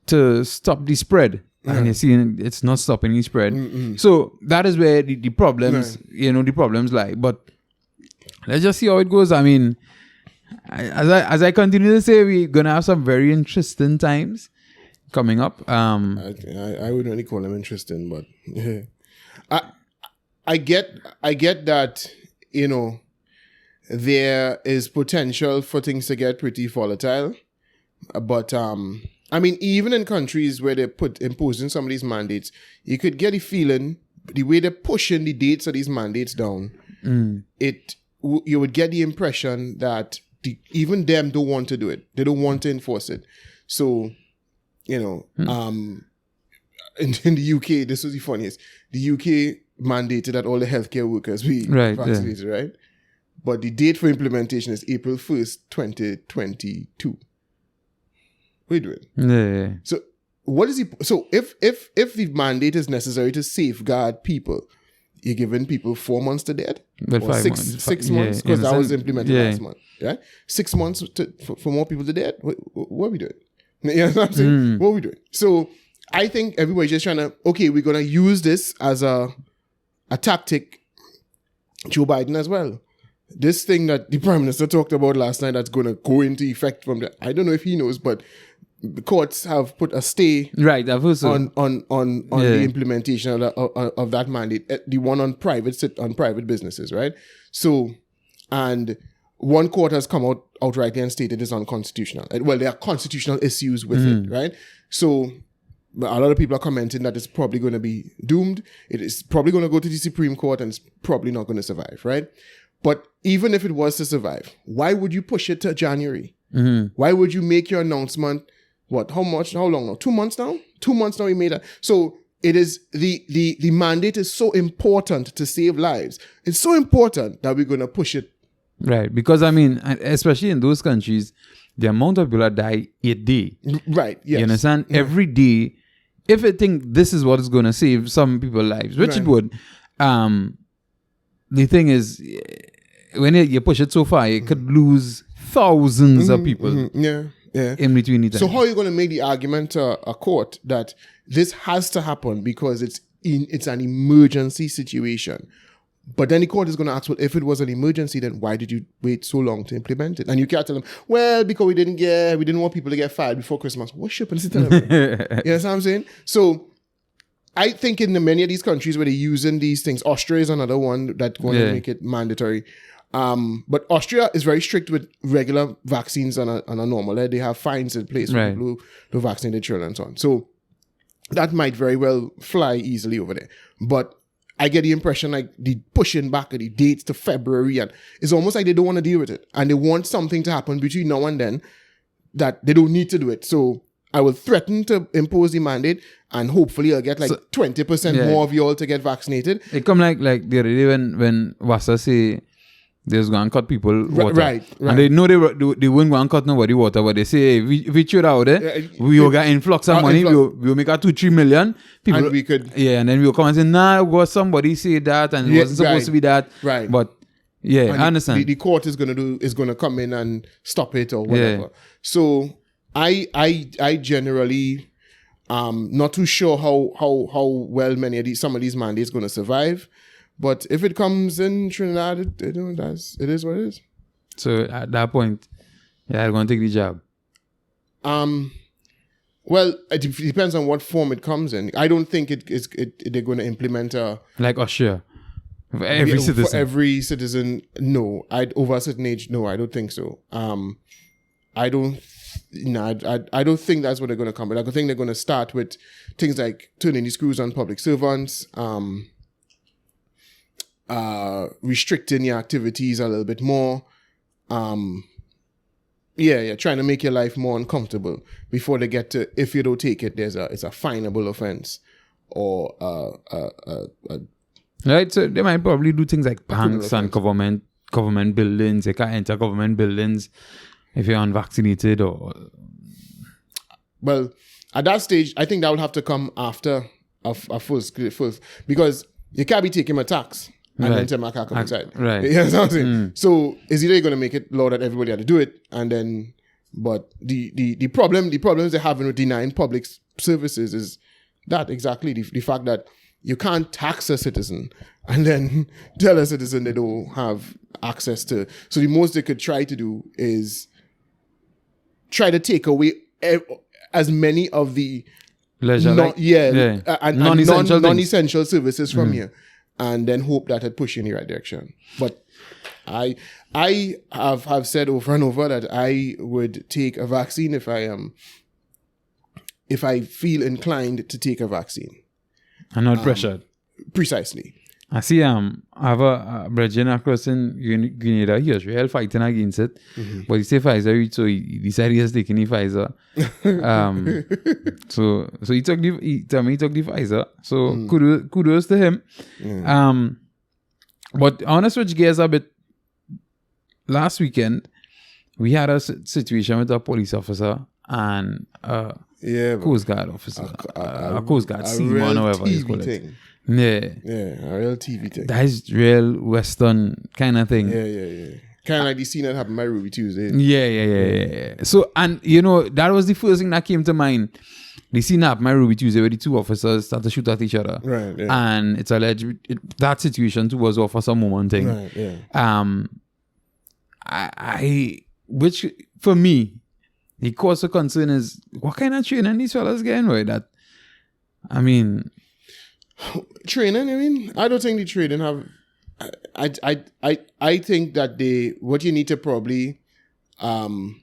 to stop the spread. And you're seeing it's not stopping the spread. So that is where the problems, the problems lie. But let's just see how it goes. I mean, as I continue to say, we're gonna have some very interesting times coming up. I wouldn't really call them interesting, but I get that, there is potential for things to get pretty volatile. But I mean, even in countries where they're imposing some of these mandates, you could get a feeling the way they're pushing the dates of these mandates down. You would get the impression that even them don't want to do it. They don't want to enforce it. So, in the UK, this was the funniest. The UK mandated that all the healthcare workers be vaccinated, right? But the date for implementation is April 1st, 2022. What are you doing? Yeah. So what is so if the mandate is necessary to safeguard people, you're giving people 4 months to dead? But or 6 months? Because that was implemented last month. Yeah? 6 months for more people to dead? What are we doing? You know what I'm saying? What are we doing? So I think everybody's just trying to, we're going to use this as a tactic, Joe Biden as well. This thing that the Prime Minister talked about last night that's going to go into effect from I don't know if he knows, but the courts have put a stay on the implementation of that mandate, the one on private businesses, right? So, and one court has come out outrightly and stated it's unconstitutional. Well, there are constitutional issues with it, right? So, a lot of people are commenting that it's probably going to be doomed. It is probably going to go to the Supreme Court and it's probably not going to survive, right? But even if it was to survive, why would you push it to January? Why would you make your announcement? How long now? 2 months now? 2 months now you made that. So it is the mandate is so important to save lives. It's so important that we're going to push it. Right. Because I mean, especially in those countries, the amount of people that die a day. Right. Yes. You understand? Yeah. Every day, if I think this is what is going to save some people's lives, which it would, the thing is, when you push it so far, you could lose thousands of people. Yeah. In between the time. So how are you going to make the argument to a court that this has to happen because it's an emergency situation? But then the court is going to ask, well, if it was an emergency, then why did you wait so long to implement it? And you can't tell them, well, because we didn't want people to get fired before Christmas. Worship and sit down. You know what I'm saying? So I think in many of these countries where they're using these things, Austria is another one that's going to make it mandatory. But Austria is very strict with regular vaccines on a normal. They have fines in place for people who vaccinate their children and so on. So that might very well fly easily over there. But I get the impression like the pushing back of the dates to February, and it's almost like they don't want to deal with it. And they want something to happen between now and then that they don't need to do it. So I will threaten to impose the mandate, and hopefully I'll get 20% more of you all to get vaccinated. It come like the other day when Wassa say they was going to cut people water. Right. And they know they weren't going to cut nobody water, but they say, if we shoot out there, we will get influx of money, we will make 2-3 million. People, and we could... Yeah, and then we'll come and say, was somebody say that, and it wasn't supposed to be that. Right. But, I understand. The court is going to come in and stop it or whatever. Yeah. So, I generally not too sure how well some of these mandates going to survive. But if it comes in Trinidad, it is what it is. So at that point, I'm going to take the job. Well, it depends on what form it comes in. I don't think they're going to implement like Austria for every citizen. For every citizen, no. Over a certain age, no. I don't think so. I don't think that's what they're going to come with. I think they're going to start with things like turning the screws on public servants. Restricting your activities a little bit more. Trying to make your life more uncomfortable before they get to, if you don't take it, it's a finable offense or right. So they might probably do things like banks and government buildings. They can't enter government buildings if you're unvaccinated or... Well, at that stage, I think that would have to come after a full, because you can't be taking a tax and then tell my car come inside. Right. You know what I'm saying? So it's either you're going to make it law that everybody had to do it, and then, but the problems they're having with denying public services is that exactly the fact that you can't tax a citizen and then tell a citizen they don't have access to. So the most they could try to do is try to take away as many of the non-essential services from you, and then hope that it push you in the right direction. But I have said over and over that I would take a vaccine if I feel inclined to take a vaccine. I'm not pressured. Precisely. I see I have a brethren across in Grenada. He was real fighting against it. But he said Pfizer, so he decided he was taking the Pfizer. So he took the Pfizer. So kudos to him. But I want to switch gears a bit. Last weekend, we had a situation with a police officer and Coast Guard officer. A Coast Guard seaman or whatever you call it. Yeah, a real TV thing. That is real Western kind of thing. Yeah. Kind of like the scene that happened by Ruby Tuesday. Yeah. So, and you know, that was the first thing that came to mind. The scene happened by Ruby Tuesday where the two officers started to shoot at each other. Right, yeah. And it's alleged that situation too was officer moment thing. Right, yeah. Which for me, the cause of concern is what kind of training these fellas getting with that? I mean, training. I don't think the training have. I think that what you need to probably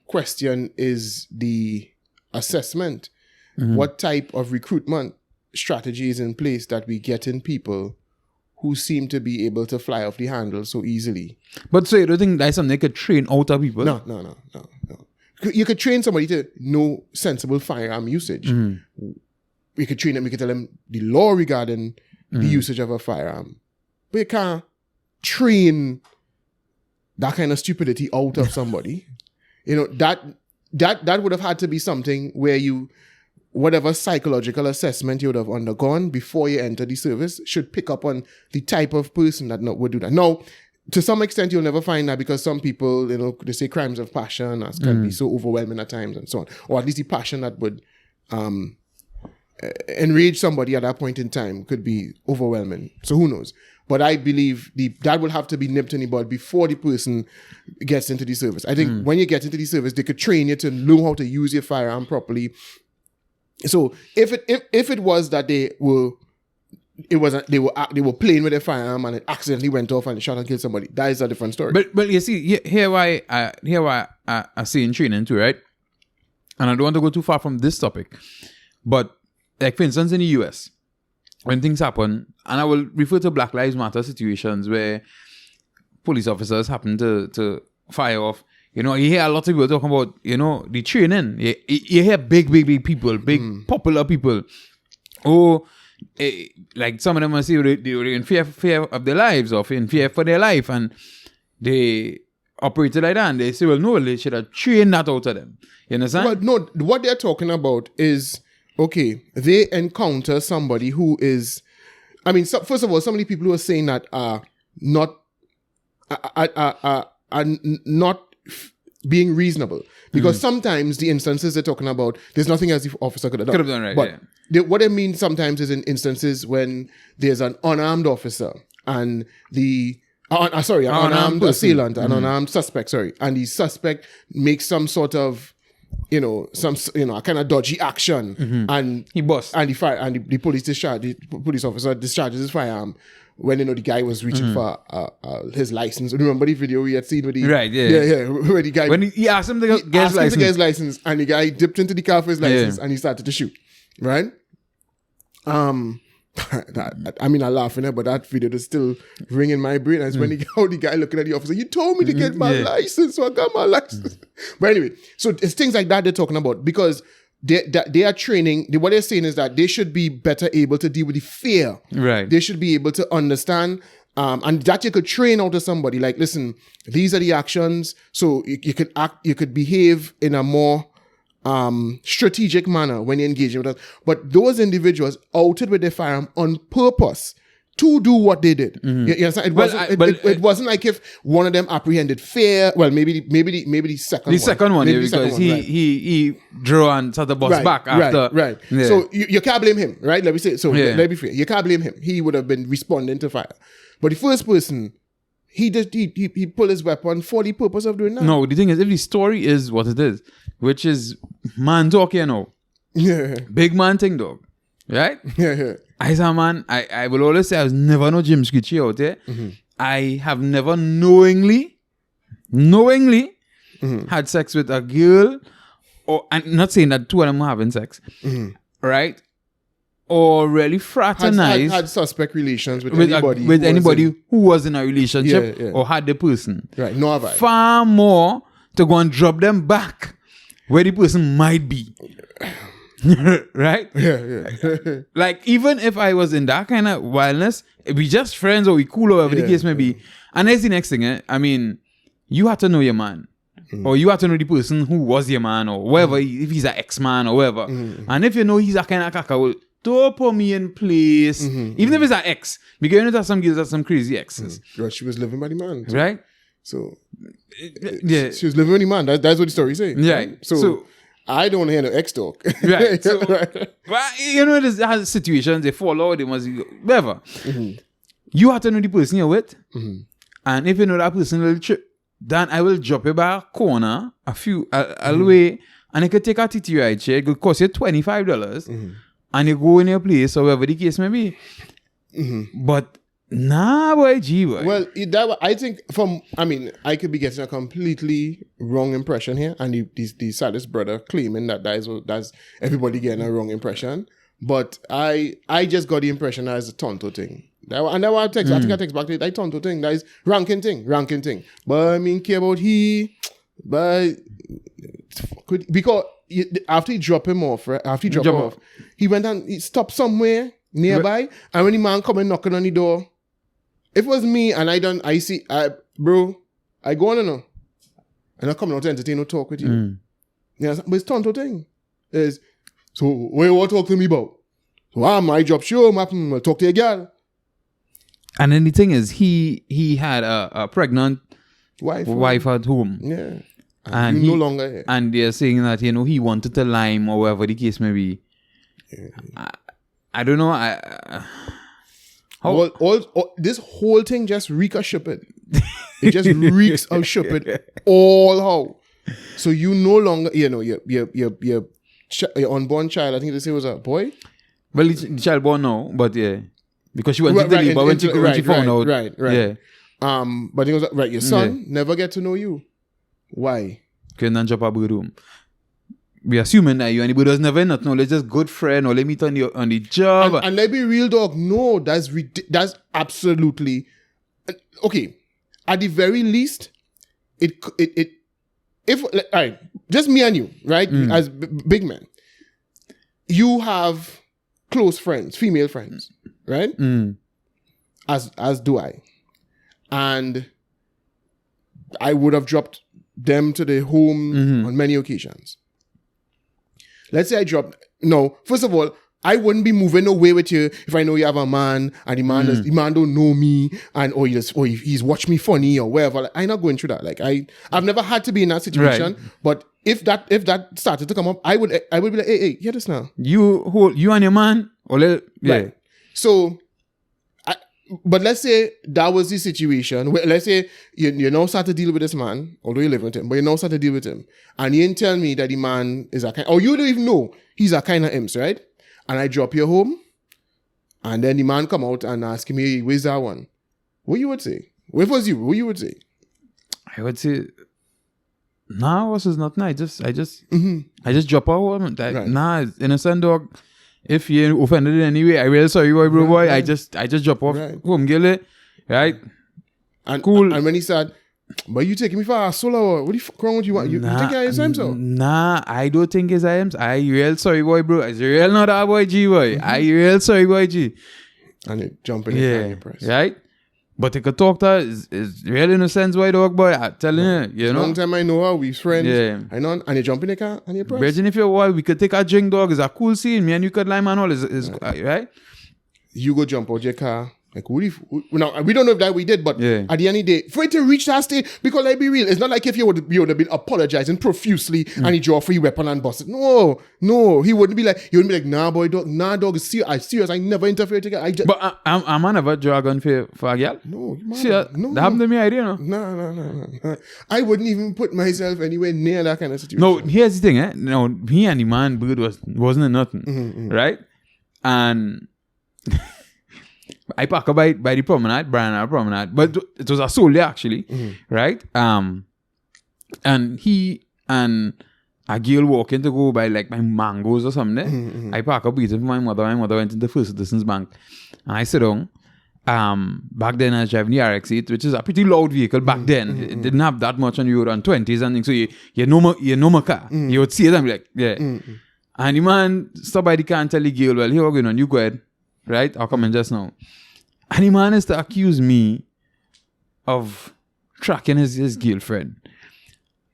question is the assessment. What type of recruitment strategy is in place that we get in people who seem to be able to fly off the handle so easily? But so you don't think that's something they could train out of people? No. You could train somebody to know sensible firearm usage. We could train them, we could tell them the law regarding the usage of a firearm. But you can't train that kind of stupidity out of somebody. You know, that would have had to be something where whatever psychological assessment you would have undergone before you enter the service should pick up on the type of person that would do that. Now, to some extent, you'll never find that because some people, you know, they say crimes of passion can be so overwhelming at times and so on. Or at least the passion that would enrage somebody at that point in time could be overwhelming. So who knows? But I believe that will have to be nipped in the bud before the person gets into the service. I think when you get into the service, they could train you to know how to use your firearm properly. So if it was that they were playing with a firearm and it accidentally went off and shot and killed somebody, that is a different story. But you see, here why I see in training too, right? And I don't want to go too far from this topic, but like for instance in the US, when things happen, and I will refer to Black Lives Matter situations where police officers happen to fire off. You know, you hear a lot of people talking about, you know, the training. You hear big people, big popular people. Like some of them will say they were in fear of their lives or in fear for their life, and they operated like that. And they say, well, no, they should have trained that out of them. You understand? But no, what they're talking about is, okay, they encounter somebody who is, I mean, first of all, some of the people who are saying that are not being reasonable, because sometimes the instances they're talking about, there's nothing else the officer could have done. Right, but what I mean sometimes is in instances when there's an unarmed officer and unarmed assailant, an unarmed suspect, and the suspect makes some sort of, a kind of dodgy action, and he busts, and the police officer discharges his firearm when the guy was reaching for his license. Remember the video we had seen with the where the guy he asked him to get his license, and the guy dipped into the car for his license and he started to shoot. Right? I mean, I laugh in it, but that video is still ringing in my brain. As when the guy looking at the officer, you told me to get my license, so I got my license. But anyway, so it's things like that they're talking about, because they are training. What they're saying is that they should be better able to deal with the fear. Right. They should be able to understand And that you could train out to somebody. Like, listen, these are the actions. So you could act, you could behave in a more strategic manner when you're engaging with us. But those individuals outed with their firearm on purpose to do what they did. You understand? It wasn't like if one of them apprehended fear. Well, maybe the second one. The second one, yeah, because he drew and sort of bust back after. Right. Yeah. So you can't blame him, right? Let me say. So let me be fair. You can't blame him. He would have been responding to fire. But the first person, he pulled his weapon for the purpose of doing that. No, the thing is, if the story is what it is, which is man talk, you know. Yeah. Big man thing, dog. Right? Yeah. As a man, I will always say I was never no Jim Skitchy out there. I have never knowingly had sex with a girl, or I'm not saying that two of them are having sex, right? Or really fraternized. Had suspect relations with anybody. Who was in a relationship or had the person. Right, no have I. Far more to go and drop them back where the person might be. Right? Yeah. Like, even if I was in that kind of wildness, we just friends or we cool or whatever the case may be. And that's the next thing, I mean, you have to know your man. Or you have to know the person who was your man or whatever, if he's an ex-man or whatever. And if you know he's a kind of caca, don't put me in place. Even if it's an ex. Because you know that some girls have some crazy exes. Right, she was living by the man. Right? So, yeah. she was living with the man. That's what the story says. Yeah. Right? So I don't want to hear no ex talk. Right. So, but, you know, there's situations, they fall out, they must, whatever. You have to know the person you're with. And if you know that person will trip, then I will drop you by a corner, a way, and I could take a TTI check. It will cost you $25. And you go in your place, or whatever the case may be. But, nah, boy, G, boy. Well, I think I could be getting a completely wrong impression here, and the saddest brother claiming that that's everybody getting a wrong impression. But I just got the impression that it's a tonto thing. I think I text back to it, that tonto thing, that is ranking thing. But I mean, care about because after he dropped him off, right? He went and he stopped somewhere nearby, and when the man come and knocking on the door, if it was me and bro, I go on and on. And I come out to entertain or talk with you. Yeah, but it's tonto thing. So what you talk to me about? So my job, sure, I'll talk to your girl. And then the thing is, he had a pregnant wife at home. Yeah. And no longer here. And they're saying that, you know, he wanted to lime or whatever the case may be. Yeah. I don't know. This whole thing just reeks of shipping. It just reeks of shipping all how. So you no longer, you know, your unborn child, I think they say was a boy. Well, the child born now, but yeah. Because she went to the but when she found out. Right. Yeah. But it was right, your son never get to know you. Why? Because then drop a room. We assuming that you and the brothers never not know. Let's just good friend or let meet on the job. And let me real dog. No, that's absolutely okay. At the very least, if all right, just me and you, right? As big men, you have close friends, female friends, right? As do I, and I would have dropped them to the home on many occasions. Let's say I dropped. No, first of all, I wouldn't be moving away with you if I know you have a man and the man don't know me and or he's watched me funny or whatever. Like, I'm not going through that. Like I've never had to be in that situation. Right. But if that started to come up, I would be like, hey, hear this now. You and your man, right. So. But let's say that was the situation. Let's say you now start to deal with this man, although you live with him, but you now start to deal with him. And you didn't tell me that the man is a kind, or you don't even know he's a kind of imps, right? And I drop you home, and then the man come out and ask me, hey, where's that one? What you would say? If it was you, what you would say? I would say, nah, this is nothing. I just drop out. Right. Nah, innocent dog. If you offended in any way, I really sorry, boy, bro, boy. Right. I just drop off home, girl, right? And cool. And when he said, but you taking me for a solo, what the fuck wrong with you? You think I am so? Nah, I don't think it's I am. I real sorry, boy, bro. I real not that boy, G, boy. I real sorry, boy, G. And it jumping in your press. Right? But you could talk to her, is really no sense why dog boy. I'm telling you, you know. Long time I know her, we friends. Yeah. I know, and you jump in the car and you press. Virgin, if you're wild, we could take a drink, dog. It's a cool scene. Me and you could lime and all. Is right? You go jump out your car. Like, now, we don't know if that we did, but at the end of the day, for it to reach that state, because let's be real, it's not like if you would have been apologizing profusely and he draw a free weapon and bust it. No, he wouldn't be like, nah, boy, dog, I'm serious, I never interfere together. But I'm never draw a gun for a girl. No, man, see, that happened to me, I didn't know. No. I wouldn't even put myself anywhere near that kind of situation. No, here's the thing, No, me and the man bird wasn't nothing, right? And I park up by the promenade, Brian promenade, but it was a solely actually, right? And he and a girl walking to go buy like my mangoes or something. I park up waiting for my mother. My mother went into First Citizens Bank, and I sit down. Back then I was driving the RX-8, which is a pretty loud vehicle back then. It didn't have that much on the road on 20s and things, so you know my car. You would see it and be like, yeah. And the man stopped by the car and tell the girl, well, here we're going on, you go ahead. Right? I'll come in just now. And the man is to accuse me of tracking his girlfriend.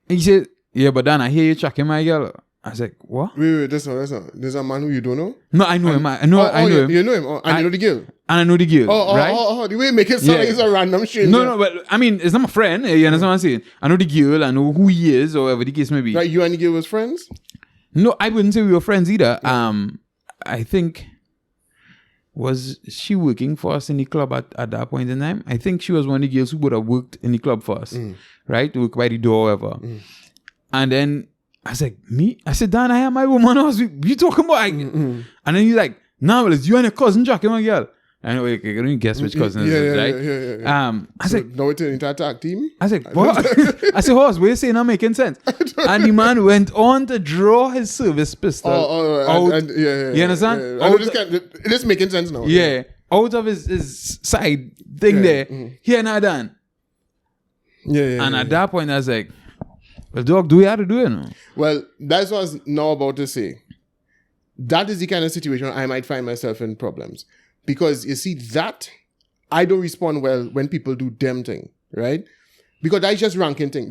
He said, yeah, but then I hear you tracking my girl. I was like, what? Wait, that's not. There's a man who you don't know? No, I know him. I know him. You know him? And you know the girl? And I know the girl, right? The way you make it sound like it's a random shit. No, but I mean, it's not my friend. You understand what I'm saying? I know the girl. I know who he is or whatever the case may be. Right, you and the girl was friends? No, I wouldn't say we were friends either. I think... Was she working for us in the club at that point in time? I think she was one of the girls who would have worked in the club for us, right? Work by the door or whatever. And then I was like, me? I said, Dan, I am my woman. You talking about? And then he's like, nah, well, it's you and your cousin tracking my girl. I know, I don't guess which cousin it is, right? Yeah. I was like, now it's an attack team? I was like, what? I said, horse, what you saying not making sense? And the man went on to draw his service pistol out. You understand? It is making sense now. Yeah. Out of his side thing there. Here and done. And at that point, I was like, well, dog, do we have to do it now? Well, that's what I was now about to say. That is the kind of situation I might find myself in problems. Because you see that, I don't respond well when people do them thing, right? Because that's just ranking thing.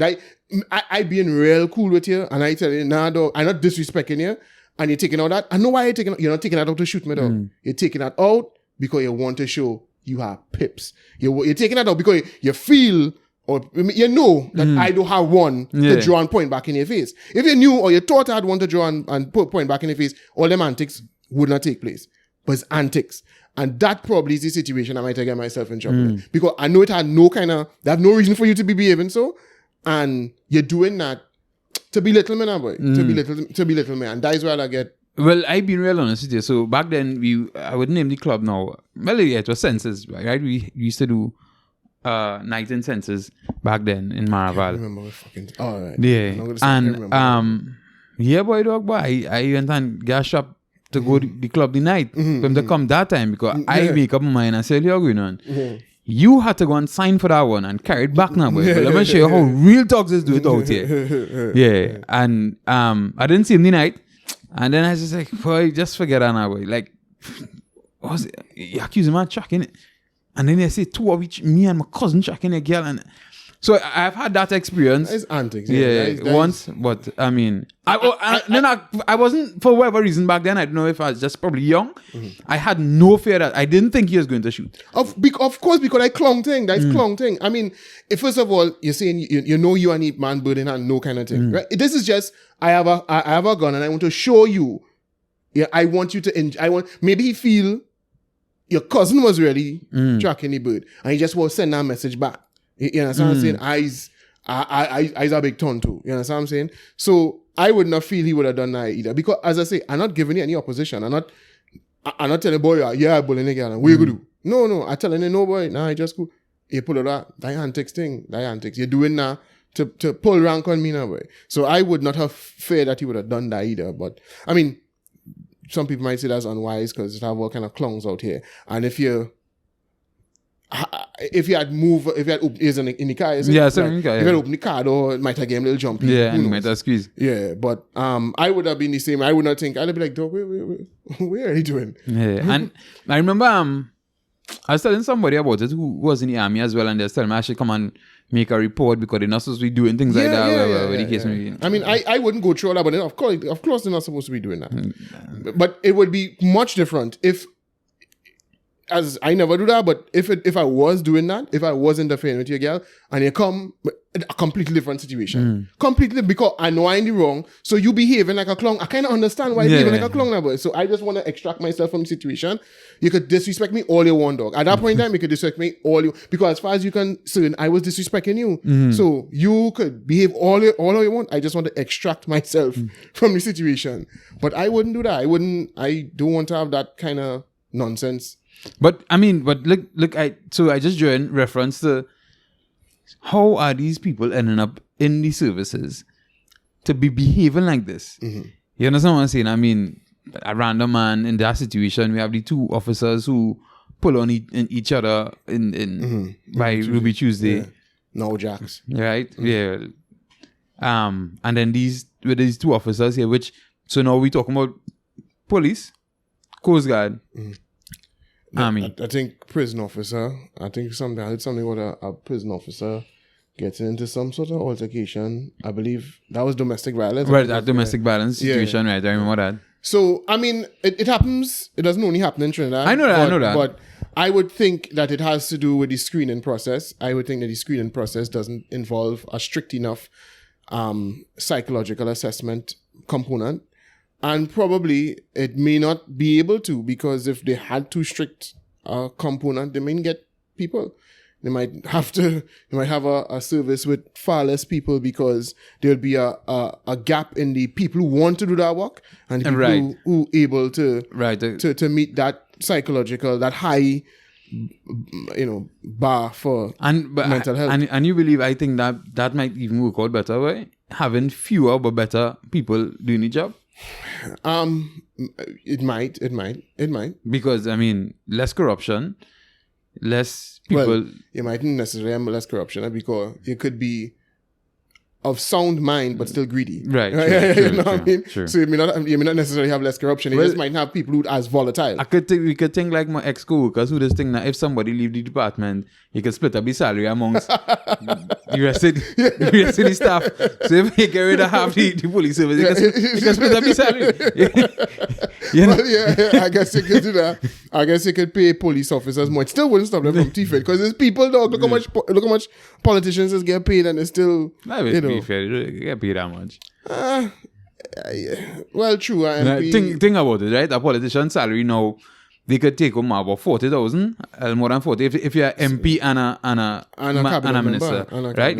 I being real cool with you, and I tell you, nah, dog, I'm not disrespecting you, and you're taking out that. I know why you're not taking that out to shoot me, dog. You're taking that out because you want to show you have pips. You're taking that out because you feel, or you know that I don't have one to draw and point back in your face. If you knew or you thought I had one to draw and point back in your face, all them antics would not take place. But it's antics. And that probably is the situation I might get myself in trouble in. Because I know it had they have no reason for you to be behaving so. And you're doing that to belittle me now, boy. To belittle me. And that is where I get. Well, I've been real honest with you. So back then, I would name the club now. Well, yeah, it was Senses, right? We used to do night in Senses back then in Maraval. I remember fucking. Oh, right. Yeah. And, yeah, boy, dog, boy. I went and got shop to go to the club the night for him to come that time because I make up my mind and said, you're going on. You had to go and sign for that one and carry it back now, boy. But let me show you how real toxics do it out here. Yeah. And I didn't see him the night. And then I was just like, boy, just forget that now, boy. Like, what was it? You accuse him of tracking it. And then they say two of each, me and my cousin tracking a girl. And so I've had that experience. It's antics. Yeah, once. But I mean, I wasn't, for whatever reason back then, I don't know if I was just probably young. I had no fear that I didn't think he was going to shoot. Of course, because I clung thing. That's clung thing. I mean, first of all, you're saying you know you and the man bird in hand, no kind of thing. Right? This is just I have a gun and I want to show you. Yeah, I want you to maybe he feel your cousin was really tracking the bird and he just will send that message back. You understand what I'm saying? Eyes are big ton too. You understand what I'm saying? So I would not feel he would have done that either. Because as I say, I'm not giving you any opposition. I'm not telling boy, yeah, bullying again. What you gonna do? No. I'm telling you, no boy, nah, I just go. You pull it out. That antics thing. That antics. You're doing that to pull rank on me now, boy. So I would not have feared that he would have done that either. But I mean, some people might say that's unwise because it have all kind of clowns out here. And if you had opened ears in the car, if you had opened the car door, it might have given a little jumpy. Yeah, and might have squeezed. Yeah, but I would have been the same. I would not think, I'd be like, dog, where are you doing? Yeah, and I remember I was telling somebody about it who was in the army as well, and they're telling me I should come and make a report because they're not supposed to be doing things like that. I mean, I wouldn't go through all that, but of course, they're not supposed to be doing that. But it would be much different if, as I never do that, but if I was doing that, if I was interfering with your girl, and you come, a completely different situation. Completely, because I know I'm in the wrong, so you behaving like a clown. I kind of understand why you're behaving like a clown now, boy. So I just want to extract myself from the situation. You could disrespect me all you want, dog. At that point in time, you could disrespect me all you, because as far as you concerned, I was disrespecting you. So you could behave all you want. I just want to extract myself from the situation. But I wouldn't do that. I don't want to have that kind of nonsense. But I mean, look, I just drew in reference to how are these people ending up in the services to be behaving like this? You understand what I'm saying? I mean, a random man in that situation, we have the two officers who pull on each other by Ruby Tuesday. Yeah. No jacks. Right? Yeah. And then these two officers here, so now we're talking about police, Coast Guard, Army. I think prison officer. I think something about a prison officer getting into some sort of altercation. I believe that was domestic violence. Right, that domestic violence situation, right? I remember that. So, I mean, it happens. It doesn't only happen in Trinidad. I know that. But I would think that it has to do with the screening process. I would think that the screening process doesn't involve a strict enough psychological assessment component. And probably it may not be able to, because if they had too strict a component, they may get people. They might have a service with far less people, because there'll be a gap in the people who want to do that work and the people who able to meet that psychological, that high, bar for mental health. And you believe, I think that might even work out better, right? Having fewer but better people doing the job. It might. Because, I mean, less corruption, less people. Well, you mightn't necessarily have less corruption, because you could be of sound mind but still greedy. Right. You know what I mean? True. So you may not necessarily have less corruption. You just might have people who are as volatile. We could think like my ex-co-workers who just think that if somebody leave the department, he could split up his salary amongst the rest of the staff. So if he get rid of half the police service, he can split up his salary. Well, yeah, I guess you could do that. I guess you could pay police officers more. It still wouldn't stop them from thieving, because there's people, dog. Look how much politicians just get paid, and they still, fair, you get paid that much. Well, true. Think about it, right? A politician's salary now, they could take home about 40,000, more than 40. If you're MP and a minister, right?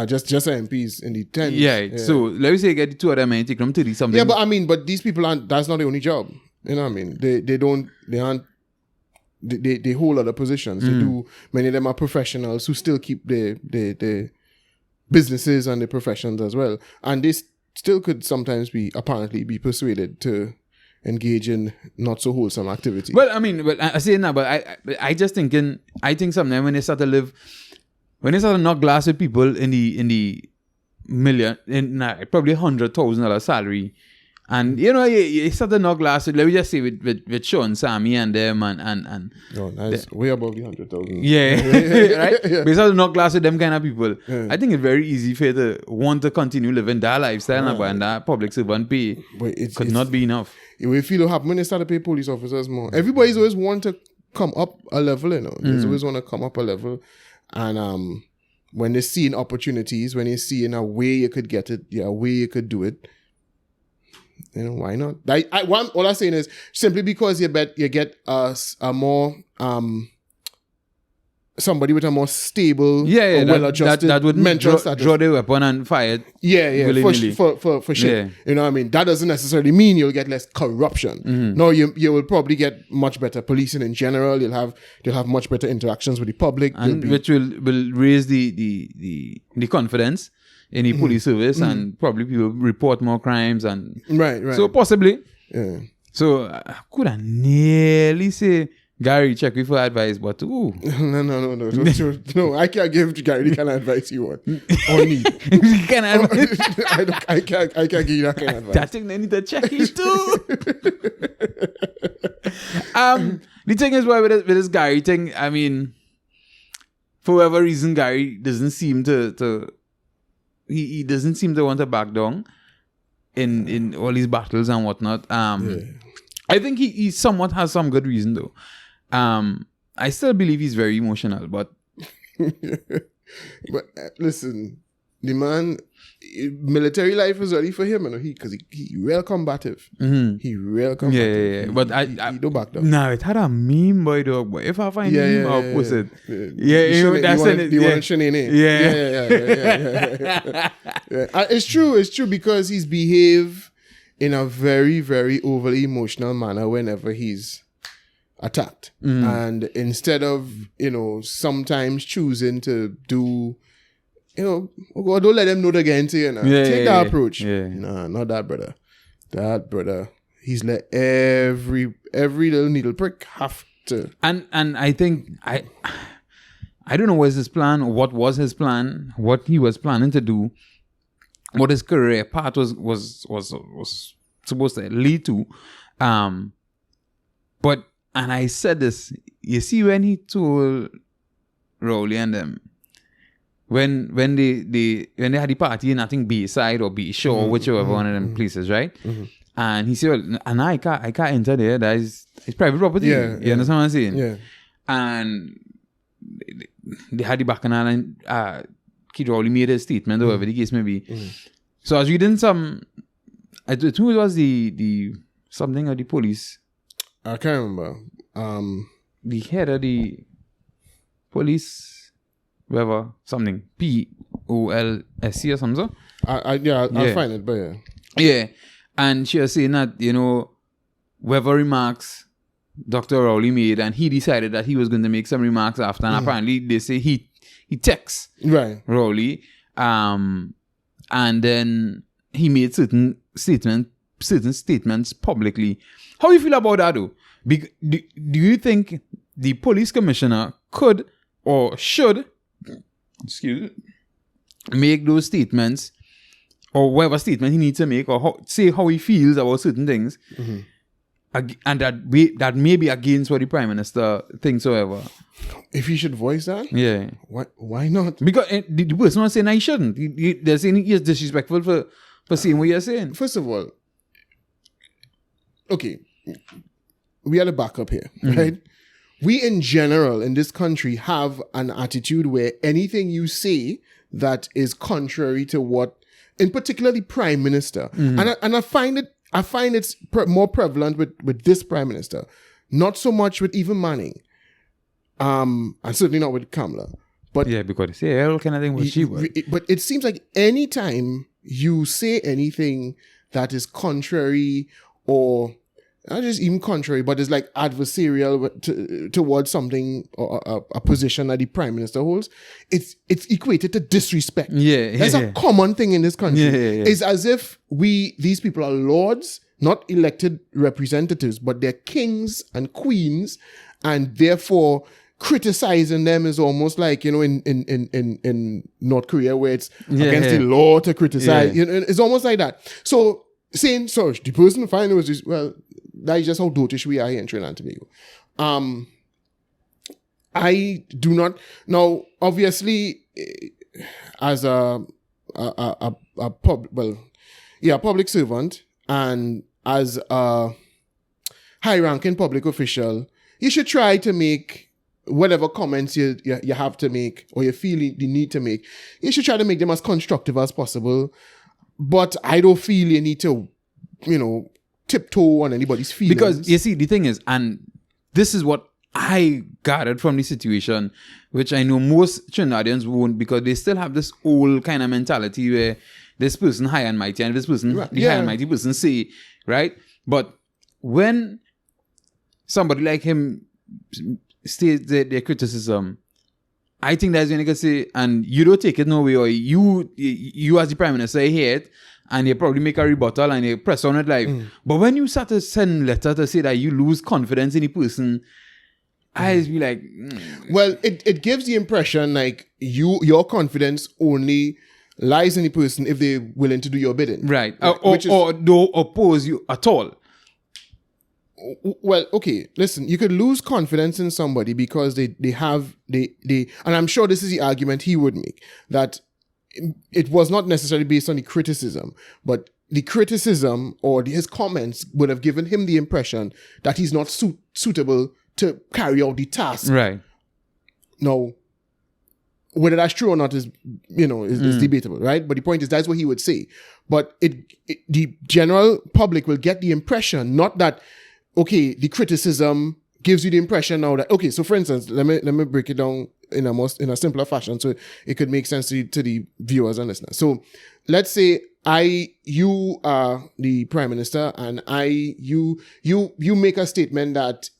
Just MPs in the 10s. Yeah. So let me say get the two of them and take them 30 something. Yeah, but I mean, these people that's not the only job. You know what I mean? They hold other positions. They do. Many of them are professionals who still keep the businesses and the professions as well, and they still could sometimes apparently be persuaded to engage in not so wholesome activity. Well, I mean, I say now, but I just thinking. I think sometimes when they start to knock glass with people in the million, probably $100,000 salary. And you start to knock glass. Let me just say with Sean, Sammy, and them, and that's way above the 100,000. Yeah, right. Yeah. But you start to knock glass with them kind of people. Yeah. I think it's very easy for you to want to continue living that lifestyle, and that public servant pay could not be enough. You feel what happen when they start to pay police officers more. Everybody's always want to come up a level, They always want to come up a level, and when they see opportunities, when they see in a way you could get it, a way you could do it. Why not? All I'm saying is simply because you get a more somebody with a more stable, well-adjusted that would mental status. Draw the weapon and fire it. Yeah, for sure. Yeah. You know what I mean? That doesn't necessarily mean you'll get less corruption. No, you will probably get much better policing in general. You'll have much better interactions with the public, and which will raise the confidence in the police service, and probably people report more crimes, and right. So possibly, yeah. So I could have nearly say, Gary, check me for advice, but No. No, I can't give Gary the kind of advice you want or need. I can't give you that kind of advice. That thing they need to check it too. The thing is, why with this Gary thing, I mean, for whatever reason, Gary doesn't seem to he doesn't seem to want to back down in all these battles and whatnot. I think he somewhat has some good reason though. I still believe he's very emotional, but but listen, the man, military life was ready for him, you know, because he real combative. Mm-hmm. He real combative. Yeah. But he don't back down. Nah, it had a meme, boy, dog. But if I find him, I'll post it. Yeah, you want It's true because he's behaved in a very, very overly emotional manner whenever he's attacked. And instead of, sometimes choosing to do, God, don't let them know the again, take that approach. Yeah. Nah, not that brother. That brother, he's let every little needle prick have to. And I think I don't know what his plan, what was his plan, what he was planning to do, what his career path was supposed to lead to. But and I said this, you see, when he told Rowley and them, when they had the party in, I think, Bayside or B Shore, whichever one of them places, right? And he said, well, and I can't enter there. That is, it's private property. You understand what I'm saying? Yeah. And they had the bacchanal and Kid Rowley made a statement, or whatever the case may be. So I was reading some, I think it was the something of the police. I can't remember. The head of the police, whatever, something, POLSC or something. I'll find it, but yeah. Yeah. And she was saying that, whatever remarks Dr. Rowley made, and he decided that he was going to make some remarks after, and apparently they say he texts Rowley, and then he made certain statements publicly. How do you feel about that, though? Do you think the police commissioner could or should, make those statements, or whatever statement he needs to make, or say how he feels about certain things, and that may be against what the Prime Minister thinks, or whatever? If he should voice that? Yeah. Why not? Because the person was saying I shouldn't. They're saying he is disrespectful for saying what you're saying. First of all, okay, we are the backup here, right? We in general in this country have an attitude where anything you say that is contrary to what, in particular, the Prime Minister, and I find it's more prevalent with this Prime Minister, not so much with even Manning, and certainly not with Kamala. But yeah, because they say all kind of thing what she was. But it seems like anytime you say anything that is contrary, or not just even contrary, but is like adversarial towards something or a position that the Prime Minister holds, it's equated to disrespect. That's a common thing in this country. It's as if these people are lords, not elected representatives, but they're kings and queens, and therefore criticizing them is almost like, in North Korea, where it's against the law to criticize. It's almost like that. So saying, so the person finally was just, well, that is just how dotish we are here in Trinidad and Tobago. I do not, now obviously as a public servant, and as a high-ranking public official, you should try to make whatever comments you have to make, or you feel the need to make, you should try to make them as constructive as possible. But I don't feel you need to, tiptoe on anybody's feelings. Because, you see, the thing is, and this is what I gathered from the situation, which I know most Trinidadians won't, because they still have this old kind of mentality where this person high and mighty, and this person, high and mighty person say, right? But when somebody like him states their criticism, I think that's when you can say, and you don't take it no way, or you as the Prime Minister hear it, and you probably make a rebuttal and you press on it like, but when you start to send letter to say that you lose confidence in the person, I just be like, well, it gives the impression like your confidence only lies in the person if they're willing to do your bidding. Right. Or don't oppose you at all. Well, okay, listen, you could lose confidence in somebody because they and I'm sure this is the argument he would make, that it was not necessarily based on the criticism, but the criticism or his comments would have given him the impression that he's not suitable to carry out the task. Right. Now, whether that's true or not is debatable, right? But the point is, that's what he would say. But the general public will get the impression, not that, okay, the criticism gives you the impression now that, okay, so for instance, let me break it down in a simpler fashion so it could make sense to the viewers and listeners. So let's say you are the Prime Minister, and you make a statement that,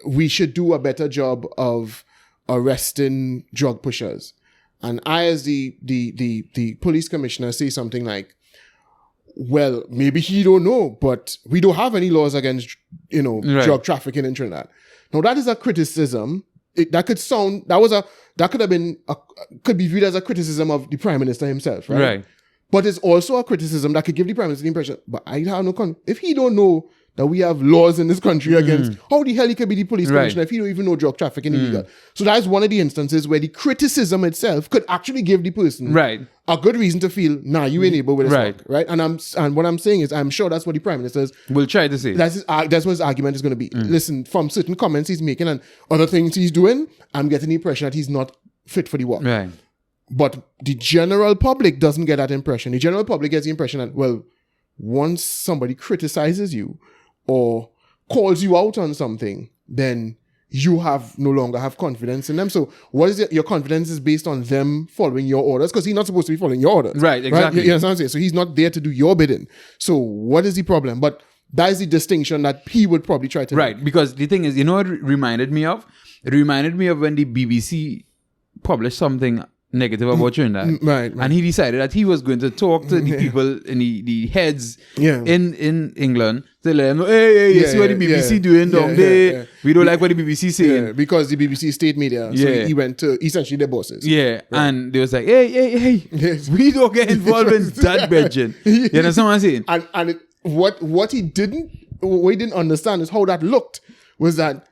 we should do a better job of arresting drug pushers. And I, as the police commissioner, say something like, well, maybe he don't know, but we don't have any laws against, drug trafficking in Trinidad. Now, that is a criticism. That could be viewed as a criticism of the Prime Minister himself, right? Right. But it's also a criticism that could give the Prime Minister the impression, but I have no if he don't know that we have laws in this country against, how the hell he could be the police commissioner if he don't even know drug trafficking illegal? So that's one of the instances where the criticism itself could actually give the person a good reason to feel, you ain't able with this work, right? And what I'm saying is, I'm sure that's what the Prime Minister will try to say. That's what his argument is going to be. Listen, from certain comments he's making and other things he's doing, I'm getting the impression that he's not fit for the work. Right. But the general public doesn't get that impression. The general public gets the impression that, well, once somebody criticizes you or calls you out on something, then you no longer have confidence in them. So what is your confidence is based on them following your orders, because he's not supposed to be following your orders. Right, exactly. Right? You understand what I'm saying? So he's not there to do your bidding. So what is the problem? But that is the distinction that he would probably try to make. Because the thing is, what it reminded me of? It reminded me of when the BBC published something negative about Trinidad. Right. And he decided that he was going to talk to the people in the heads in England to let them know, hey, you see what the BBC doing down there? We don't like what the BBC saying. Because the BBC state media. So he went to essentially their bosses. Yeah. Right. And they was like, hey, we don't get involved in that bedroom. You understand what I'm saying? And what he didn't understand is how that looked, was that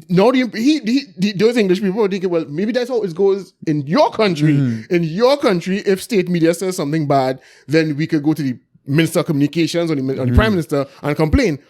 no, those English people were thinking, well, maybe that's how it goes in your country. In your country, if state media says something bad, then we could go to the Minister of Communications or the Prime Minister and complain,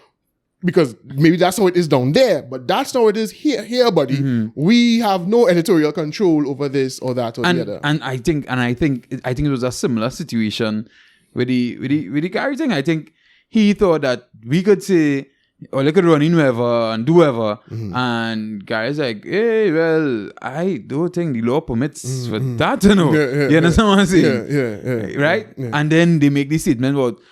because maybe that's how it is down there. But that's not how it is here, buddy. We have no editorial control over this or that or the other. And I think it was a similar situation with the Gary thing. I think he thought that we could say, or they could run in whoever and do whatever. And Gary's like, hey, well, I don't think the law permits for that, you understand what I'm saying? Yeah. Right? Yeah. And then they make this statement about,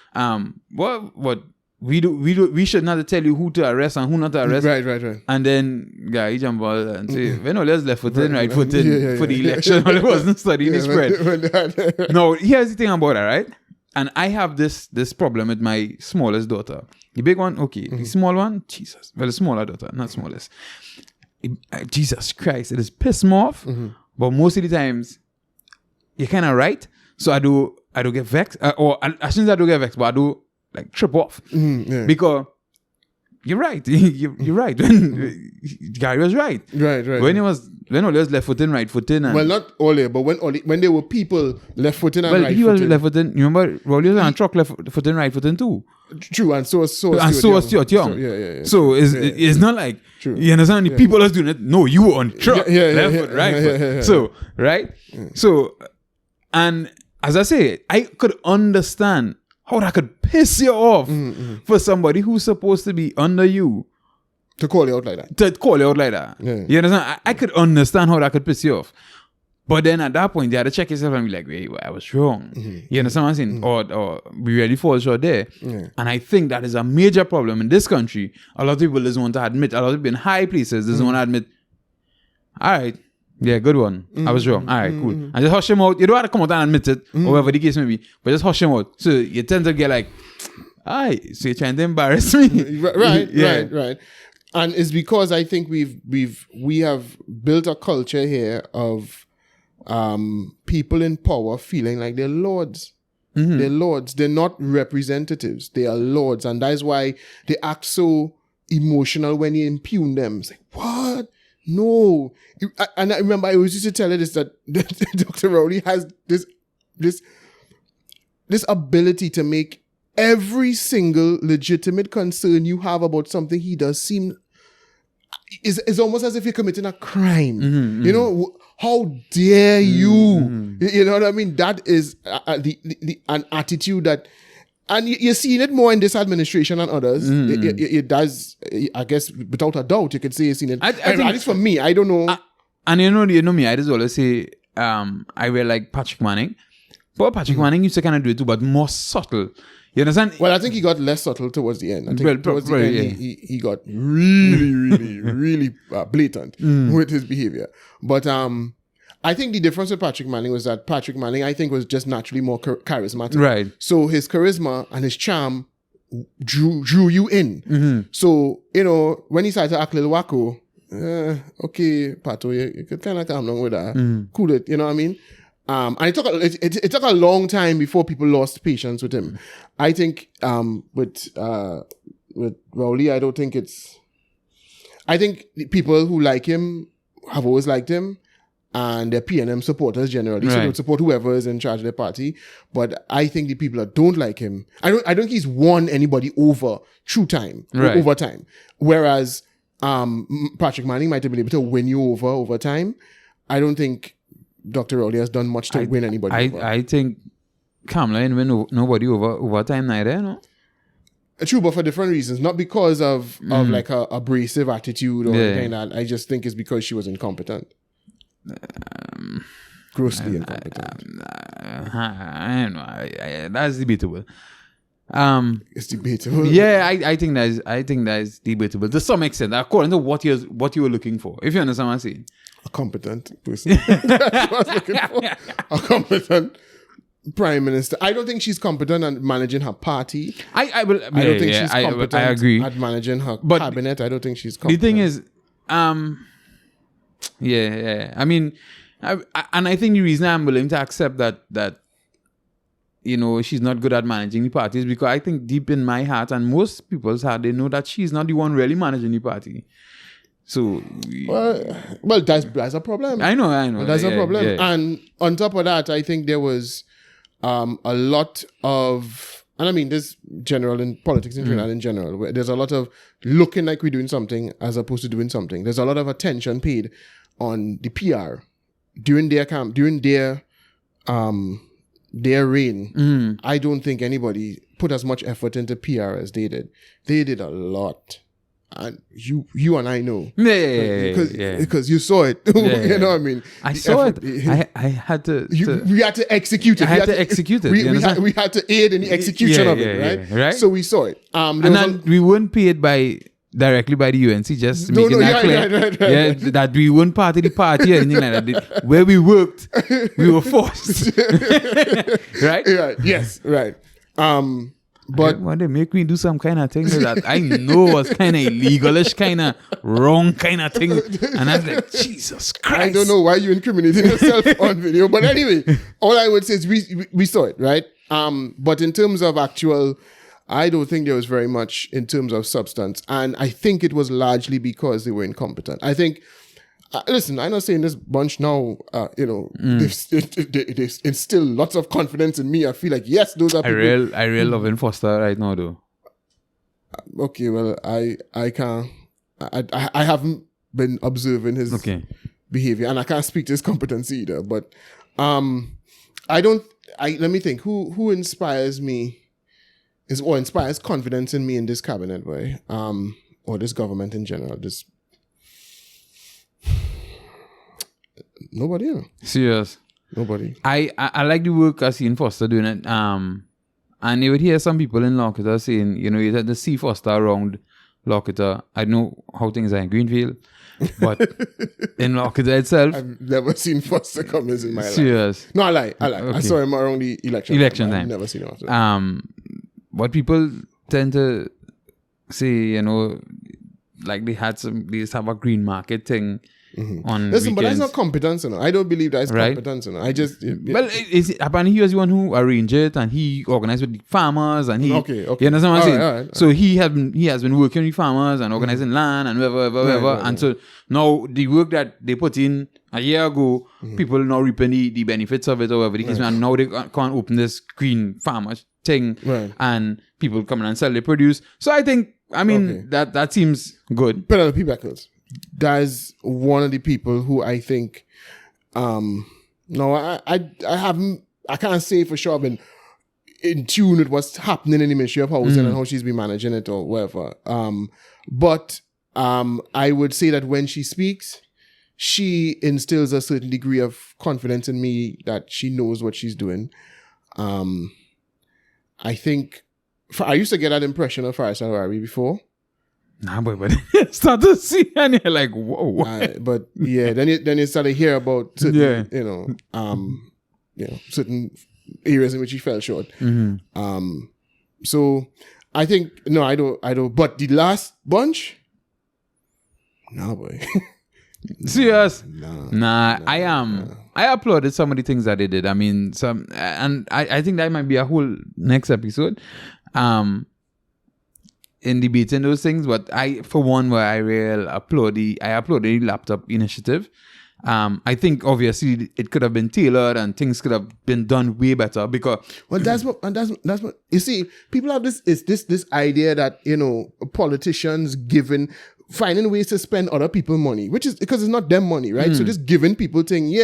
what we should not tell you who to arrest and who not to arrest. Right. And then Gary jump out and say, when all else left foot in, right foot in for the election, all it wasn't studying the spread. No, here's the thing about it, right? And I have this problem with my smallest daughter. The big one, okay. The small one, Jesus. Well, the smaller daughter, not smallest. Jesus Christ, it is piss me off. But most of the times, you're kind of right. So I do get vexed. Or I shouldn't say I do get vexed, but I do like trip off. Because you're right. You're right. When Gary was right. Right. When all was left foot in, right foot in. Well, not Ole, but when there were people left foot in and right foot in. Well, he was left foot in. You remember, Rolly was on a truck left foot in, right foot in too. True, and so was Stuart Young. So it's not like, true. You understand, the people are doing it. No, you were on truck, left foot, right foot. So, right? So, and as I say, I could understand how that could piss you off for somebody who's supposed to be under you. To call you out like that. Yeah. You understand? I could understand how that could piss you off. But then at that point, you had to check yourself and be like, wait, I was wrong. You understand what I'm saying? Or we really fall short there. And I think that is a major problem in this country. A lot of people doesn't want to admit, a lot of people in high places doesn't want to admit, all right, yeah, good one. I was wrong. All right, cool. And just hush him out. You don't have to come out and admit it, or whatever the case may be, but just hush him out. So you tend to get like, all right, so you're trying to embarrass me. Right. And it's because I think we have built a culture here of people in power feeling like they're lords. They're lords. They're not representatives. They are lords. And that is why they act so emotional when you impugn them. It's like, what? No. And I remember I always used to tell her this, that Dr. Rowley has this ability to make every single legitimate concern you have about something he does seem is almost as if you're committing a crime. You know, how dare you? You know what I mean? That is an attitude that, and you're seeing it more in this administration than others. It does, I guess, without a doubt, you could say you're seeing it. I think, at least for me, I don't know. And you know me, I just always say, I really like Patrick Manning. But Patrick Manning used to kind of do it too, but more subtle. You understand? Well, I think he got less subtle towards the end. I think towards the end, he got really blatant with his behavior. But I think the difference with Patrick Manning was that Patrick Manning, I think, was just naturally more charismatic. Right. So his charisma and his charm drew you in. So, you know, when he started to act a little wacko, okay, Pato, you could kind of calm down with that. Cool it, you know what I mean? And it took a long time before people lost patience with him. I think with Rowley, I don't think it's. I think the people who like him have always liked him, and they're PNM supporters generally, so they would support whoever is in charge of their party. But I think the people that don't like him, I don't think he's won anybody over through time, over time. Whereas Patrick Manning might have been able to win you over time. I don't think Dr. Rowley has done much to win anybody over. I think Kamala ain't win nobody over time neither, no? True, but for different reasons. Not because of like a abrasive attitude or anything like that. I just think it's because she was incompetent. Grossly incompetent. I don't know. That's debatable. It's debatable. Yeah, I think that is debatable to some extent, according to what you were looking for. If you understand what I'm saying. A competent person. That's what I was looking for. A competent prime minister. I don't think she's competent at managing her party. I don't think she's competent I agree. at managing her cabinet. I don't think she's competent. The thing is, I mean, I think the reason I'm willing to accept that you know, she's not good at managing the party is because I think deep in my heart and most people's heart, they know that she's not the one really managing the party. So, well, that's a problem. I know. That's a problem. Yeah. And on top of that, I think there was a lot of, and I mean, this general in politics in Trinidad in general, where there's a lot of looking like we're doing something as opposed to doing something. There's a lot of attention paid on the PR during their reign. I don't think anybody put as much effort into PR as they did. They did a lot. And you and I know. Because you saw it. You know what I mean? I saw it. I had to... We had to execute it. I had to execute it. We had to aid in the execution of it, right? So we saw it. And then we weren't paid directly by the UNC, just making that clear. Right. That we weren't part of the party or anything like that. Where we worked, we were forced. Right? Yeah. Yes, right. But when they make me do some kind of thing that I know was kind of illegalish, kind of wrong kind of thing, and I was like, Jesus Christ! I don't know why you're incriminating yourself on video, but anyway, all I would say is we saw it, right? But in terms of actual, I don't think there was very much in terms of substance, and I think it was largely because they were incompetent. I think. Listen, I'm not saying this bunch now, they instill lots of confidence in me. I feel like, yes, those are people. I real loving Foster right now, though. Okay, well, I can't. I haven't been observing his behavior, and I can't speak to his competency either. But let me think. Who inspires me? Inspires confidence in me in this cabinet, right? Or this government in general. Nobody, you know. Serious. Nobody. I like the work I seen Foster doing it. And you would hear some people in Lockita saying, you know, you had to see Foster around Lockita. I know how things are in Greenfield, but in Lockita itself, I've never seen Foster Cummings in my life. Serious. No, I lie. Okay. I saw him around the election time. I've never seen him after. What people tend to say, you know, like they just have a green market thing on Listen, but that's weekends. not competence, you know. I don't believe that's Right. competence, you know. I just Well, apparently he was the one who arranged it, and he organized with the farmers, and he. Okay. You understand what I'm saying? All right. So he has been working with farmers and organizing land and whatever. And so now the work that they put in a year ago, people now reaping the benefits of it or whatever. And now they can't open this green farmer thing, and people come in and sell their produce. So I think, that seems good. Penelope Beckles. That's one of the people who I think, I can't say for sure I've been in tune with what's happening in the Ministry of Housing and how she's been managing it or whatever. But I would say that when she speaks, she instills a certain degree of confidence in me that she knows what she's doing. I think, I used to get that impression of Faris Al-Rawi before. Nah, but start to see and you're like, whoa. But yeah, then you start to hear about certain, certain areas in which he fell short. So I think I don't. But the last bunch, nah, boy. Serious? Nah. I applauded some of the things that they did. I mean, and I think that might be a whole next episode. In debating those things, but I applaud the laptop initiative. I think obviously it could have been tailored and things could have been done way better because. Well, that's what you see. People have this idea that politicians finding ways to spend other people's money, which is because it's not them money, right? So just giving people things,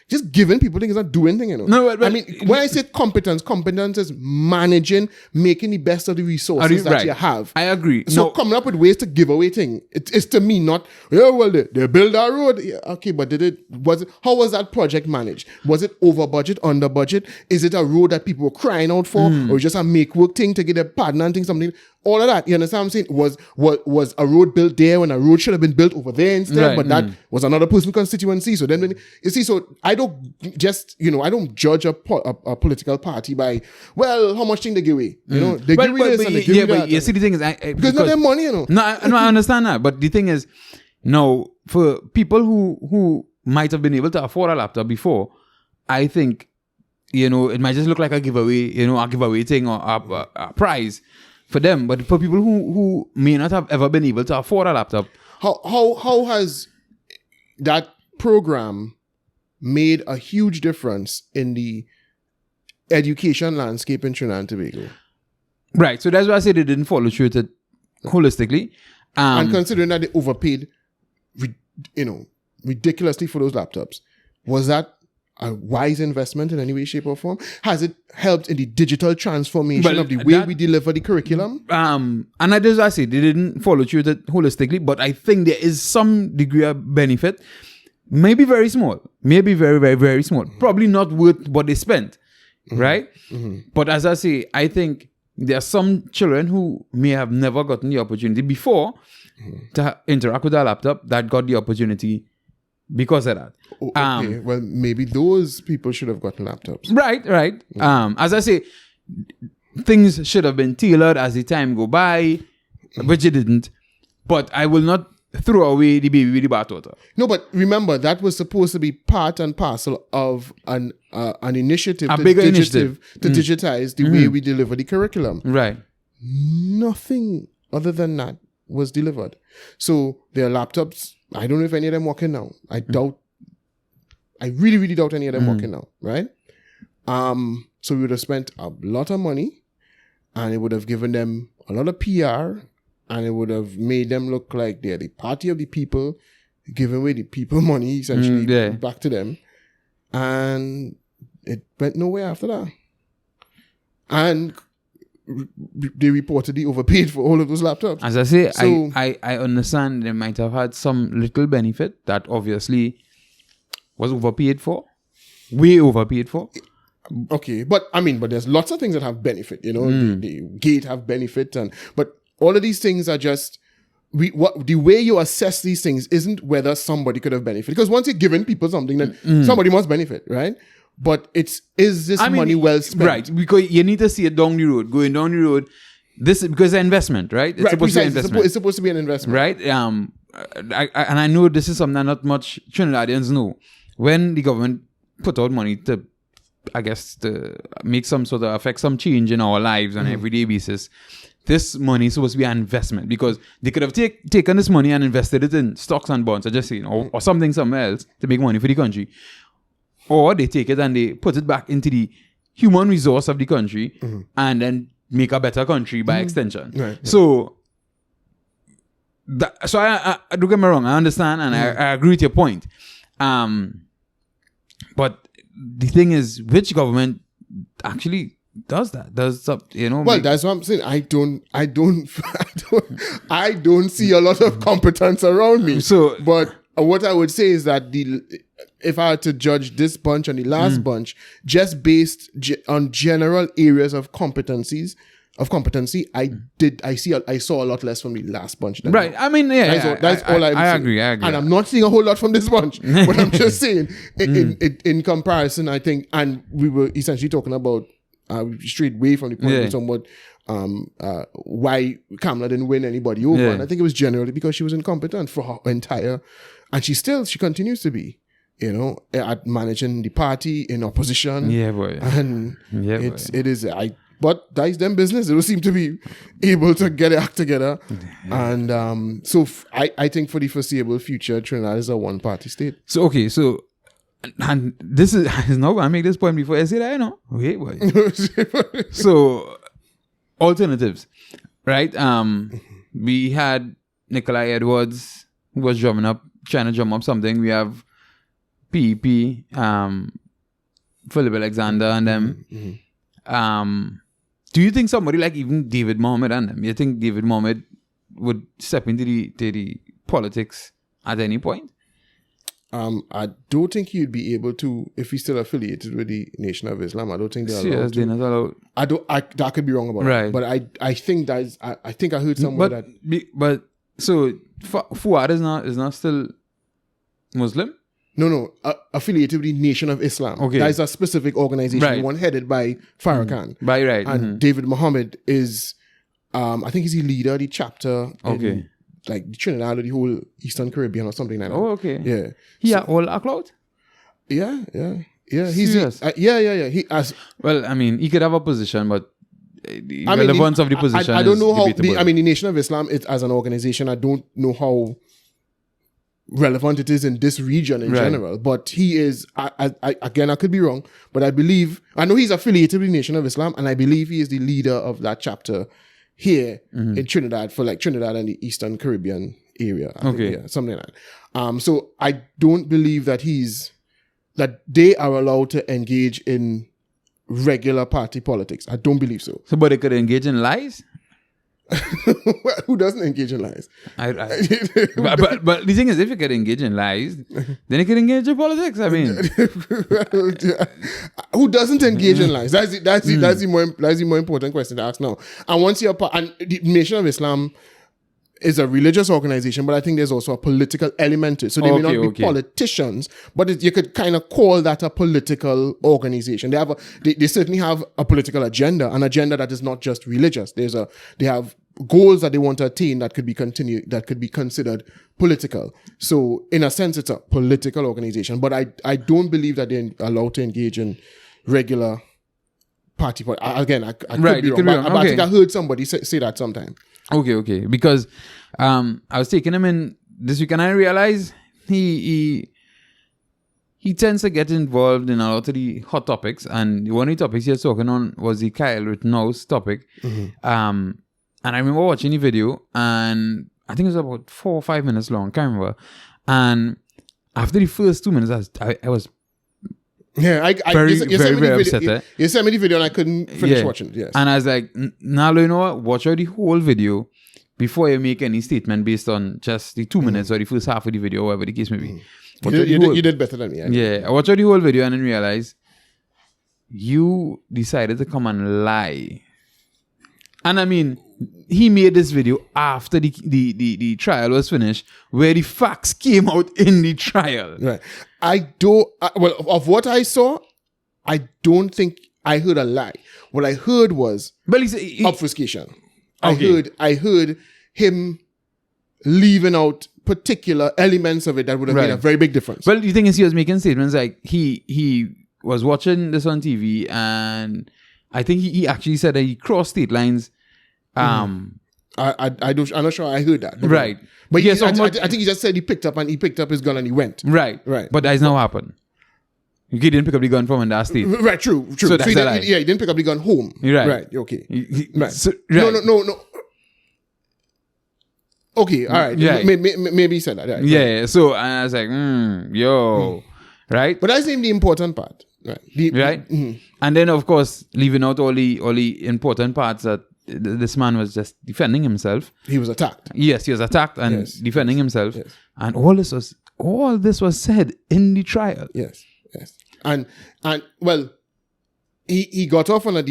just giving people things is not doing things, No, but I mean, when I say competence is managing, making the best of the resources that you have. I agree. So coming up with ways to give away things, it's to me not, they build that road. Yeah, okay, but how was that project managed? Was it over budget, under budget? Is it a road that people were crying out for? Or just a make work thing to get a partner and thing, something? All of that, you understand what I'm saying? Was a road built there when a road should have been built over there instead, but that was another person's constituency. So then, so I don't just, I don't judge a political party by, how much thing they give away. They give away this and they give away that. But you see, the thing is, because it's not their money, No, I understand that. But the thing is, no, for people who might have been able to afford a laptop before, I think, it might just look like a giveaway, a giveaway thing or a prize for them, but for people who may not have ever been able to afford a laptop. How has that program made a huge difference in the education landscape in Trinidad and Tobago? Right, so that's why I said they didn't follow through with it holistically. And considering that they overpaid, ridiculously for those laptops, was that a wise investment in any way, shape, or form? Has it helped in the digital transformation of the way we deliver the curriculum? And as I say, they didn't follow through with it holistically, but I think there is some degree of benefit. Maybe very small. Maybe very, very, very small. Probably not worth what they spent. Right? But as I say, I think there are some children who may have never gotten the opportunity before to interact with a laptop that got the opportunity because of that. Okay, well, maybe those people should have gotten laptops. Right. As I say, things should have been tailored as the time go by, which it didn't. But I will not throw away the baby with the bathwater. No, but remember, that was supposed to be part and parcel of an initiative, a bigger initiative to digitize the way we deliver the curriculum. Right. Nothing other than that was delivered. So their laptops, I don't know if any of them working now. I really, really doubt any of them working now, right? So we would have spent a lot of money and it would have given them a lot of PR and it would have made them look like they're the party of the people, giving away the people money, essentially, back to them. And it went nowhere after that. And they reportedly overpaid for all of those laptops. As I say, so, I understand they might have had some little benefit that obviously was overpaid for. Way overpaid for. Okay, but there's lots of things that have benefit, the gate have benefit, but all of these things are just the way you assess these things isn't whether somebody could have benefited. Because once you're giving people something, then somebody must benefit, right? But is this money well spent? Right, because you need to see it down the road, going down the road. This because it's an investment, right? It's supposed to be an investment. It's supposed to be an investment. Right? and I know this is something that not much Trinidadians know. When the government put out money to, I guess, to make some sort of affect some change in our lives on an everyday basis, this money is supposed to be an investment, because they could have taken this money and invested it in stocks and bonds, or something somewhere else to make money for the country. Or they take it and they put it back into the human resource of the country and then make a better country by extension. Right. So I don't get me wrong, I understand and I agree with your point. But the thing is, which government actually does that? Well, that's what I'm saying. I don't see a lot of competence around me. So, but what I would say is that if I had to judge this bunch and the last bunch, just based on general areas of competency, I saw a lot less from the last bunch. Right. I mean, that's all I agree. And I'm not seeing a whole lot from this bunch, but I'm just saying in comparison, I think, and we were essentially talking about straight away from the point of somewhat why Kamala didn't win anybody over. Yeah. And I think it was generally because she was incompetent for her entire, and she continues to be, at managing the party in opposition. Yeah, boy. And but that's them business. They don't seem to be able to get their act together. Yeah. And I think for the foreseeable future, Trinidad is a one-party state. And this is not going to make this point before I say that, Okay, boy. So, alternatives, right? We had Nikolai Edwards, who was trying to drum up something. We have PEP, Philip Alexander and them. Do you think somebody like even David Mohammed and them, you think David Mohammed would step into the politics at any point? I don't think he'd be able to if he's still affiliated with the Nation of Islam. I don't think they're allowed to. Not allowed. That could be wrong about right. it. But I think I heard somewhere But so Fuad is not still Muslim? No, affiliated with the Nation of Islam. Okay. That is a specific organization, one headed by Farrakhan. Right. And David Mohammed is, I think he's the leader of the chapter. Okay. Like Trinidad or the whole Eastern Caribbean or something like that. Oh, okay. Yeah. All clout? Yeah. He's serious? Yeah. Well, I mean, he could have a position, but the relevance of the position I don't know how. debatable. The Nation of Islam, as an organization, I don't know how relevant it is in this region in general. But he is. Again, I could be wrong, but I know he's affiliated with the Nation of Islam, and I believe he is the leader of that chapter here in Trinidad for like Trinidad and the Eastern Caribbean area. I think, something like that. So I don't believe that they are allowed to engage in regular party politics. I don't believe so. But they could engage in lies? Who doesn't engage in lies? But the thing is, if you could engage in lies, then you can engage in politics. I mean, who doesn't engage in lies? That's the more important question to ask now. And once you're and the Nation of Islam is a religious organization, but I think there's also a political element to it. So they may not be politicians, but you could kind of call that a political organization. They certainly have a political agenda, an agenda that is not just religious. They have goals that they want to attain that could be considered political. So in a sense, it's a political organization, but I don't believe that they're allowed to engage in regular party. Again, I could be wrong. But I think I heard somebody say that sometime. Okay. Because I was taking him in this week and I realized he tends to get involved in a lot of the hot topics. And one of the topics he was talking on was the Kyle Rittenhouse topic. And I remember watching the video and I think it was about 4 or 5 minutes long. I can't remember. And after the first 2 minutes, I was very upset. You sent me the video and I couldn't finish watching it. Yes. And I was like, Nalo, you know what? Watch out the whole video before you make any statement based on just the 2 minutes or the first half of the video, whatever the case may be. You did better than me. I watched out the whole video and then realized you decided to come and lie. And I mean, he made this video after the trial was finished, where the facts came out in the trial. Right. Of what I saw, I don't think I heard a lie. What I heard was obfuscation. Okay. I heard him leaving out particular elements of it that would have made a very big difference. Well, the thing is, he was making statements like he was watching this on TV, and I think he actually said that he crossed state lines. I'm not sure I heard that. Right. But yes, I think he just said he picked up his gun and he went. Right. But that has not happened. He didn't pick up the gun from that state. Right, true. So that's he didn't pick up the gun home. Right. Okay. Right. So, no. Okay, all right. Yeah. Maybe he said that. Right. Yeah. So and I was like, right? But that's even the important part. Right. Right? And then, of course, leaving out all the important parts that this man was just defending himself. He was attacked. Yes, he was attacked and defending himself. Yes. And all this was said in the trial. Yes. And well, he got off on a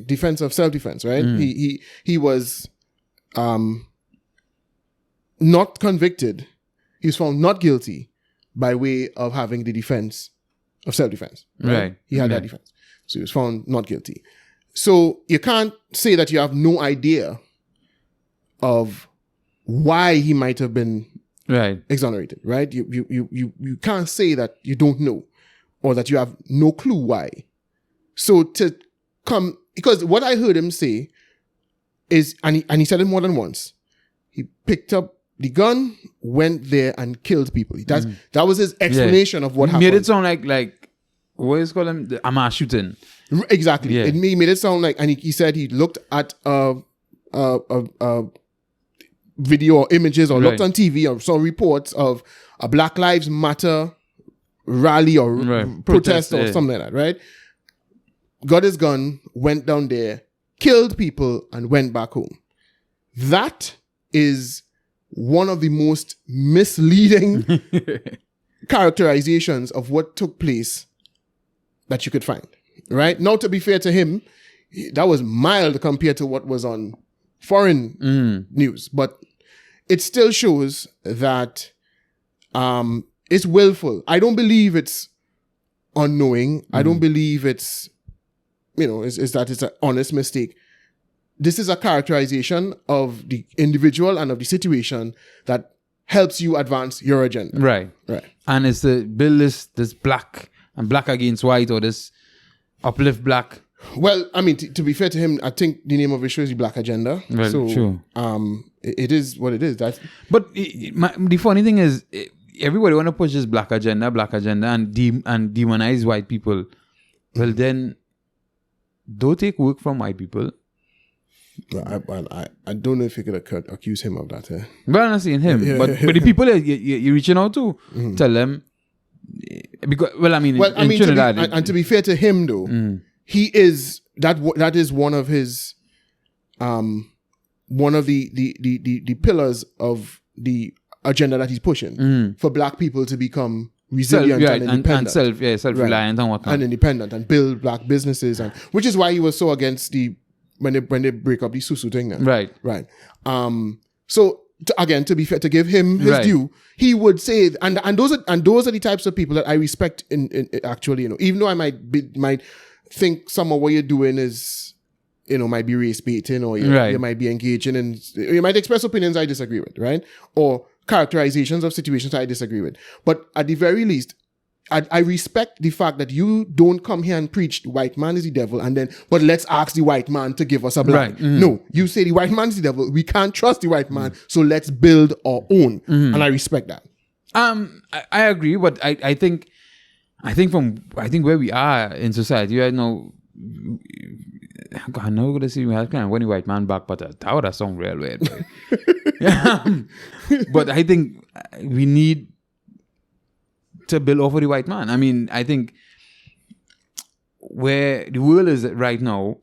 defense of self-defense, right? He was not convicted. He was found not guilty by way of having the defense of self-defense. Right. He had that defense. So he was found not guilty. So you can't say that you have no idea of why he might have been exonerated, right? You can't say that you don't know or that you have no clue why. So to come, because what I heard him say is, and he said it more than once, he picked up the gun, went there and killed people. That was his explanation of what happened. Made it sound like what is called him? I'm a shooting. Exactly. Yeah. It made it sound like, and he said he looked at video or images or looked on TV or saw reports of a Black Lives Matter rally or protest or something like that, right? Got his gun, went down there, killed people, and went back home. That is one of the most misleading characterizations of what took place that you could find, right? Now, to be fair to him, that was mild compared to what was on foreign news, but it still shows that it's willful. I don't believe it's unknowing. I don't believe it's, is that it's an honest mistake. This is a characterization of the individual and of the situation that helps you advance your agenda. Right. And it's to build this black and black against white, or this uplift black. Well, I mean, to be fair to him, I think the name of his show is the Black Agenda. Well, so, true. It is what it is. But the funny thing is, everybody want to push this black agenda and demonize white people. Well, then, don't take work from white people. I don't know if you could accuse him of that. Well, I'm not saying him, but the people you're reaching out to, tell them, because Trinidad. To be fair to him though, he is that is one of his one of the pillars of the agenda that he's pushing for black people to become resilient and independent, and self-reliant and whatnot, and independent, and build black businesses, and which is why he was so against when they break up the Susu thing. Then. Right. So to be fair, to give him his due, he would say, and those are the types of people that I respect. In actually, even though I might think some of what you're doing is, might be race baiting, or you might be engaging in, you might express opinions I disagree with, right? Or characterizations of situations I disagree with. But at the very least, I respect the fact that you don't come here and preach the white man is the devil but let's ask the white man to give us a black. No, you say the white man is the devil. We can't trust the white man, so let's build our own. And I respect that. I agree, but I think where we are in society right now, I know we're gonna see we have kind of one white man back, but that would have sound real weird. Right? But I think we need to build over the white man. I mean, I think where the world is right now,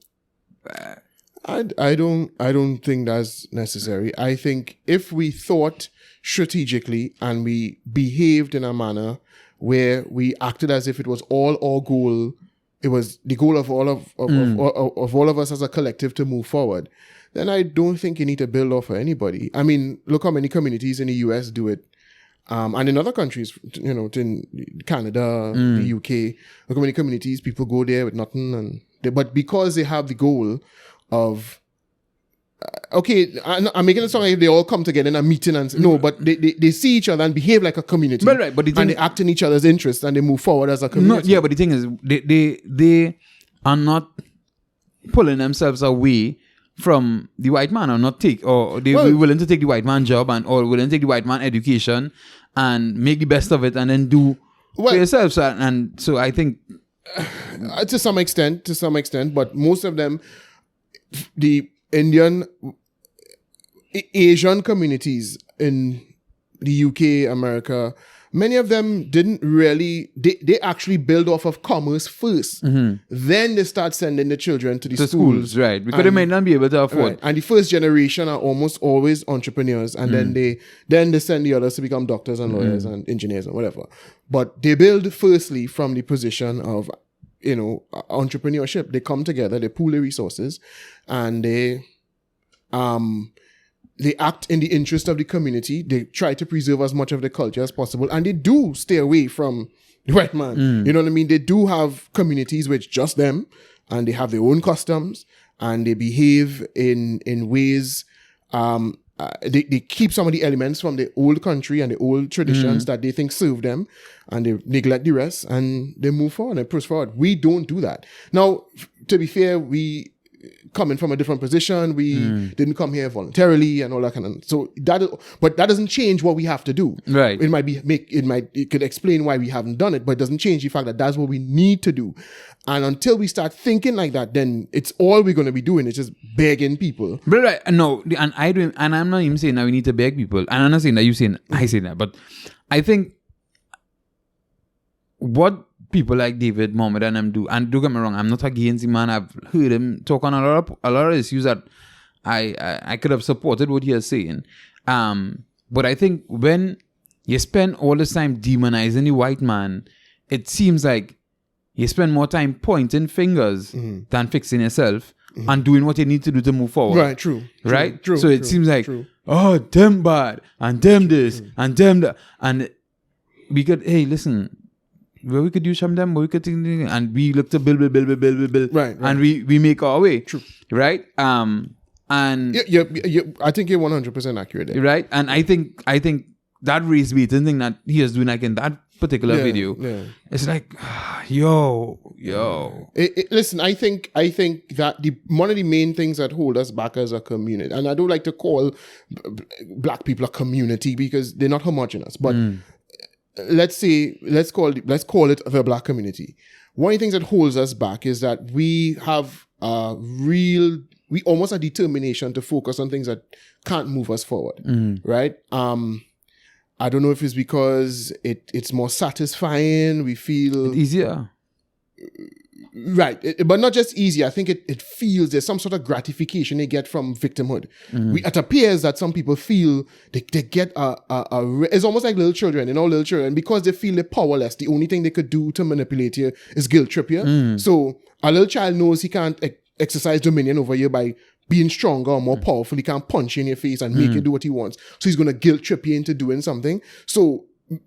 I don't think that's necessary. I think if we thought strategically and we behaved in a manner where we acted as if it was all our goal, it was the goal of all of us as a collective to move forward, then I don't think you need to build off for anybody. I mean, look how many communities in the US do it. And in other countries, in Canada, the UK, look how many communities people go there with nothing, but because they have the goal of okay, I'm making it sound like they all come together in a meeting and no, but they see each other and behave like a community. But right, but the thing, and they act in each other's interests and they move forward as a community. No, yeah, but the thing is, they are not pulling themselves away from the white man, or not take, or they be willing to take the white man job or willing to take the white man education and make the best of it and then do for yourselves. And so I think to some extent, but most of them, the Indian, Asian communities in the UK, America, many of them didn't really, they actually build off of commerce first. Then they start sending the children to the schools. Right, because they might not be able to afford. Right. And the first generation are almost always entrepreneurs, and then they send the others to become doctors and lawyers and engineers and whatever. But they build firstly from the position of, entrepreneurship. They come together, they pool their resources, and they act in the interest of the community. They try to preserve as much of the culture as possible, and they do stay away from the white man. You know what I mean? They do have communities which just them, and they have their own customs, and they behave in ways. They keep some of the elements from the old country and the old traditions that they think serve them, and they neglect the rest, and they move forward and push forward. We don't do that. Now, to be fair, we coming from a different position, we didn't come here voluntarily and all that kind of. So but that doesn't change what we have to do. Right. It could explain why we haven't done it, but it doesn't change the fact that that's what we need to do. And until we start thinking like that, then it's all we're going to be doing. It's just begging people. But right, no, and I'm not even saying that we need to beg people. And I'm not saying that you saying I say that, but I think what people like David, Mohammed, and them do, and don't get me wrong, I'm not against him, man. I've heard him talk on a lot of issues that I could have supported what he is saying. But I think when you spend all this time demonizing the white man, it seems like you spend more time pointing fingers than fixing yourself and doing what you need to do to move forward. Right, true. Right? True, so it seems like, oh, them bad, and them this, and them that. And we could, hey, listen, where we could do some of them, where we could think, and we look to build. Right. And we make our way. True. Right? And I think you're 100% accurate there. Right? And I think that race baiting thing that he is doing, like in that particular video, it's like, yo. Listen, I think that one of the main things that hold us back as a community, and I don't like to call black people a community because they're not homogenous, but let's call it the black community. One of the things that holds us back is that we have we almost a determination to focus on things that can't move us forward, right? I don't know if it's because it's more satisfying. We feel it's easier. Right. But not just easy. I think it feels there's some sort of gratification they get from victimhood. It appears that some people feel they get it's almost like little children, little children, because they feel they're powerless. The only thing they could do to manipulate you is guilt trip you. So a little child knows he can't exercise dominion over you by being stronger or more powerful. He can't punch you in your face and make you do what he wants. So he's going to guilt trip you into doing something. So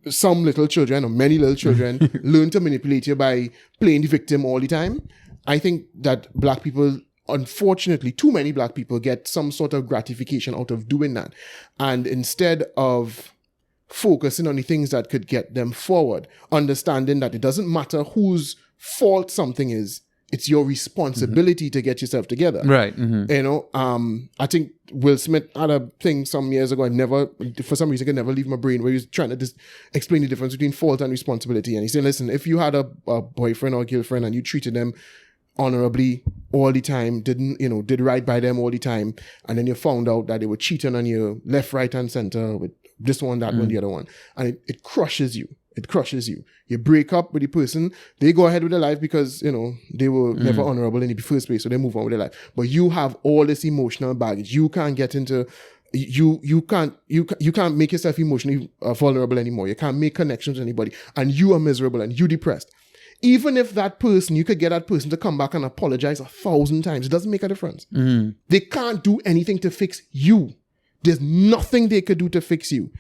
some little children or many little children learn to manipulate you by playing the victim all the time. I think that black people, unfortunately, too many black people get some sort of gratification out of doing that. And instead of focusing on the things that could get them forward, understanding that it doesn't matter whose fault something is, it's your responsibility to get yourself together. Right. I think Will Smith had a thing some years ago. For some reason, I could never leave my brain, where he was trying to just explain the difference between fault and responsibility. And he said, listen, if you had a boyfriend or a girlfriend and you treated them honorably all the time, did right by them all the time, and then you found out that they were cheating on you left, right, and center with this one, that one, the other one, and it crushes you. It crushes you. You break up with the person. They go ahead with their life because, they were never honorable in the first place. So they move on with their life. But you have all this emotional baggage. You can't get into, you can't make yourself emotionally vulnerable anymore. You can't make connections with anybody. And you are miserable and you depressed. Even if that person, you could get that person to come back and apologize 1,000 times, it doesn't make a difference. They can't do anything to fix you. There's nothing they could do to fix you.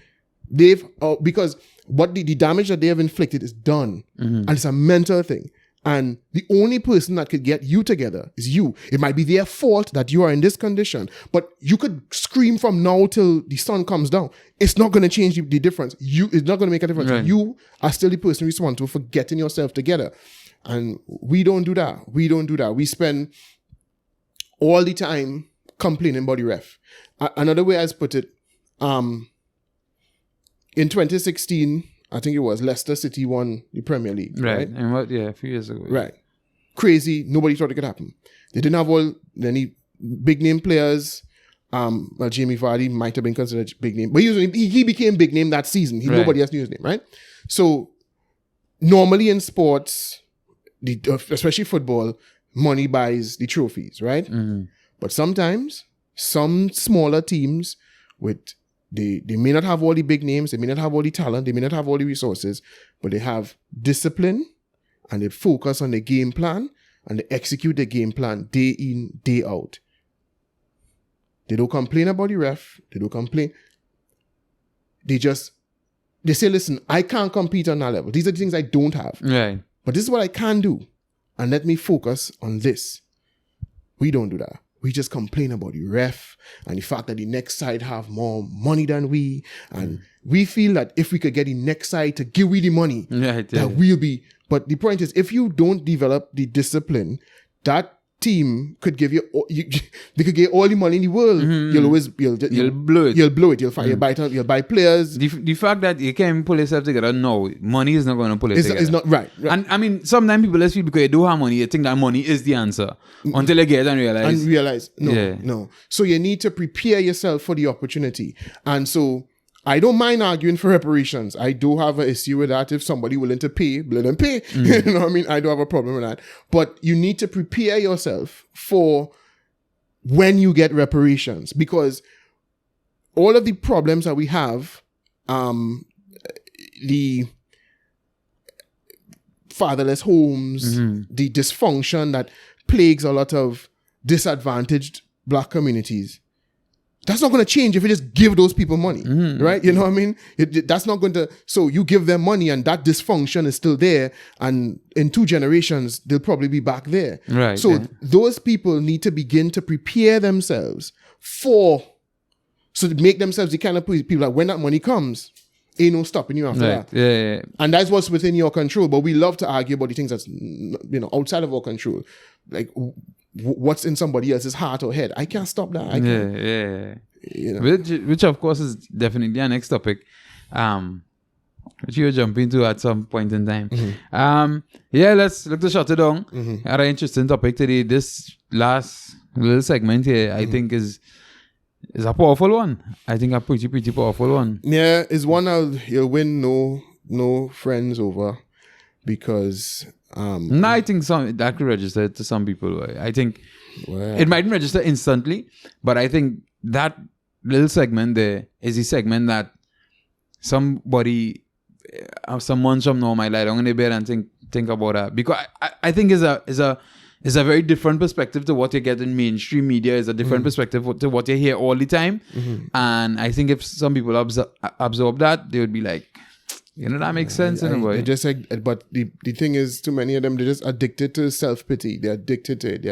Because what the damage that they have inflicted is done. And it's a mental thing. And the only person that could get you together is you. It might be their fault that you are in this condition, but you could scream from now till the sun comes down. It's not going to change the difference. It's not going to make a difference. Right. You are still the person responsible for getting yourself together. And we don't do that. We spend all the time complaining about the ref. Another way I put it, in 2016, I think it was Leicester City won the Premier League. Right. And a few years ago. Right. Crazy. Nobody thought it could happen. They didn't have all any big name players. Well, Jamie Vardy might have been considered big name, but he became big name that season. Nobody else knew his name, right? So normally in sports, especially football, money buys the trophies, right? Mm-hmm. But sometimes some smaller teams with they may not have all the big names, they may not have all the talent, they may not have all the resources, but they have discipline and they focus on the game plan and they execute the game plan day in, day out. They don't complain about the ref. They don't complain. They say, listen, I can't compete on that level. These are the things I don't have. Right. But this is what I can do. And let me focus on this. We don't do that. We just complain about the ref and the fact that the next side have more money than we. And we feel that if we could get the next side to give we the money, that we'll be. But the point is, if you don't develop the discipline, that team could give they could get all the money in the world. Mm-hmm. You'll blow it. You'll buy players. The fact that you can't pull yourself together, no, money is not going to pull it together. It's not right. And I mean, sometimes people feel because you do have money, you think that money is the answer until you get it and realize. No. So you need to prepare yourself for the opportunity. And so I don't mind arguing for reparations. I do have an issue with that. If somebody willing to pay, let them pay. You know what I mean? I don't have a problem with that. But you need to prepare yourself for when you get reparations, because all of the problems that we have, the fatherless homes, the dysfunction that plagues a lot of disadvantaged Black communities, that's not going to change if you just give those people money, right? You know what I mean? That's not going to... So you give them money and that dysfunction is still there, and in 2 generations, they'll probably be back there. Right. So those people need to begin to prepare themselves so to make themselves the kind of people that when that money comes, ain't no stopping you after that. Yeah. And that's what's within your control. But we love to argue about the things that's outside of our control. Like... what's in somebody else's heart or head. I can't stop that. I can't. Yeah. You know? Which of course is definitely our next topic, which you'll jump into at some point in time. Let's look to shut it down. Had an interesting topic today. This last little segment here, I think is a powerful one. I think a pretty powerful one. Yeah, it's one you'll win no friends over, because I think that could register to some people. I think it mightn't register instantly, but I think that little segment there is a segment that some months from now might lie down in their bed and think about that, because I think is a very different perspective to what you get in mainstream media. Is a different perspective to what you hear all the time, and I think if some people absorb that, they would be like, that makes sense in a way. Just like, but the thing is, too many of them, they're just addicted to self-pity. They're addicted to it.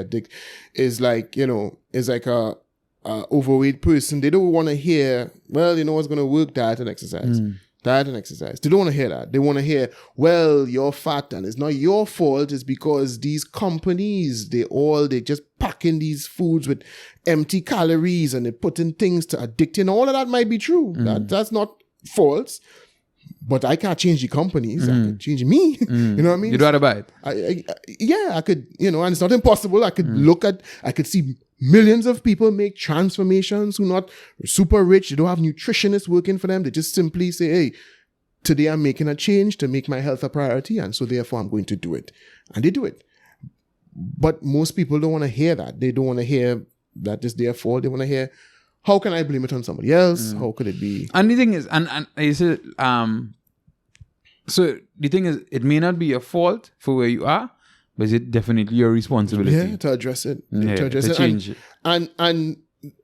It's like, it's like a overweight person. They don't want to hear, well, what's going to work, diet and exercise. Diet and exercise. They don't want to hear that. They want to hear, well, you're fat and it's not your fault. It's because these companies, they just pack in these foods with empty calories and they put in things to addict you. And all of that might be true. That's not false. But I can't change the companies. I could change me. You know what I mean? You'd rather buy it? I could, and it's not impossible. I could see millions of people make transformations who are not super rich. They don't have nutritionists working for them. They just simply say, hey, today I'm making a change to make my health a priority, and so therefore I'm going to do it. And they do it. But most people don't want to hear that. They don't want to hear that it's their fault. They want to hear, how can I blame it on somebody else? How could it be? And the thing is, and I said, so the thing is, it may not be your fault for where you are, but it's definitely your responsibility. Yeah, to address it. To change it. And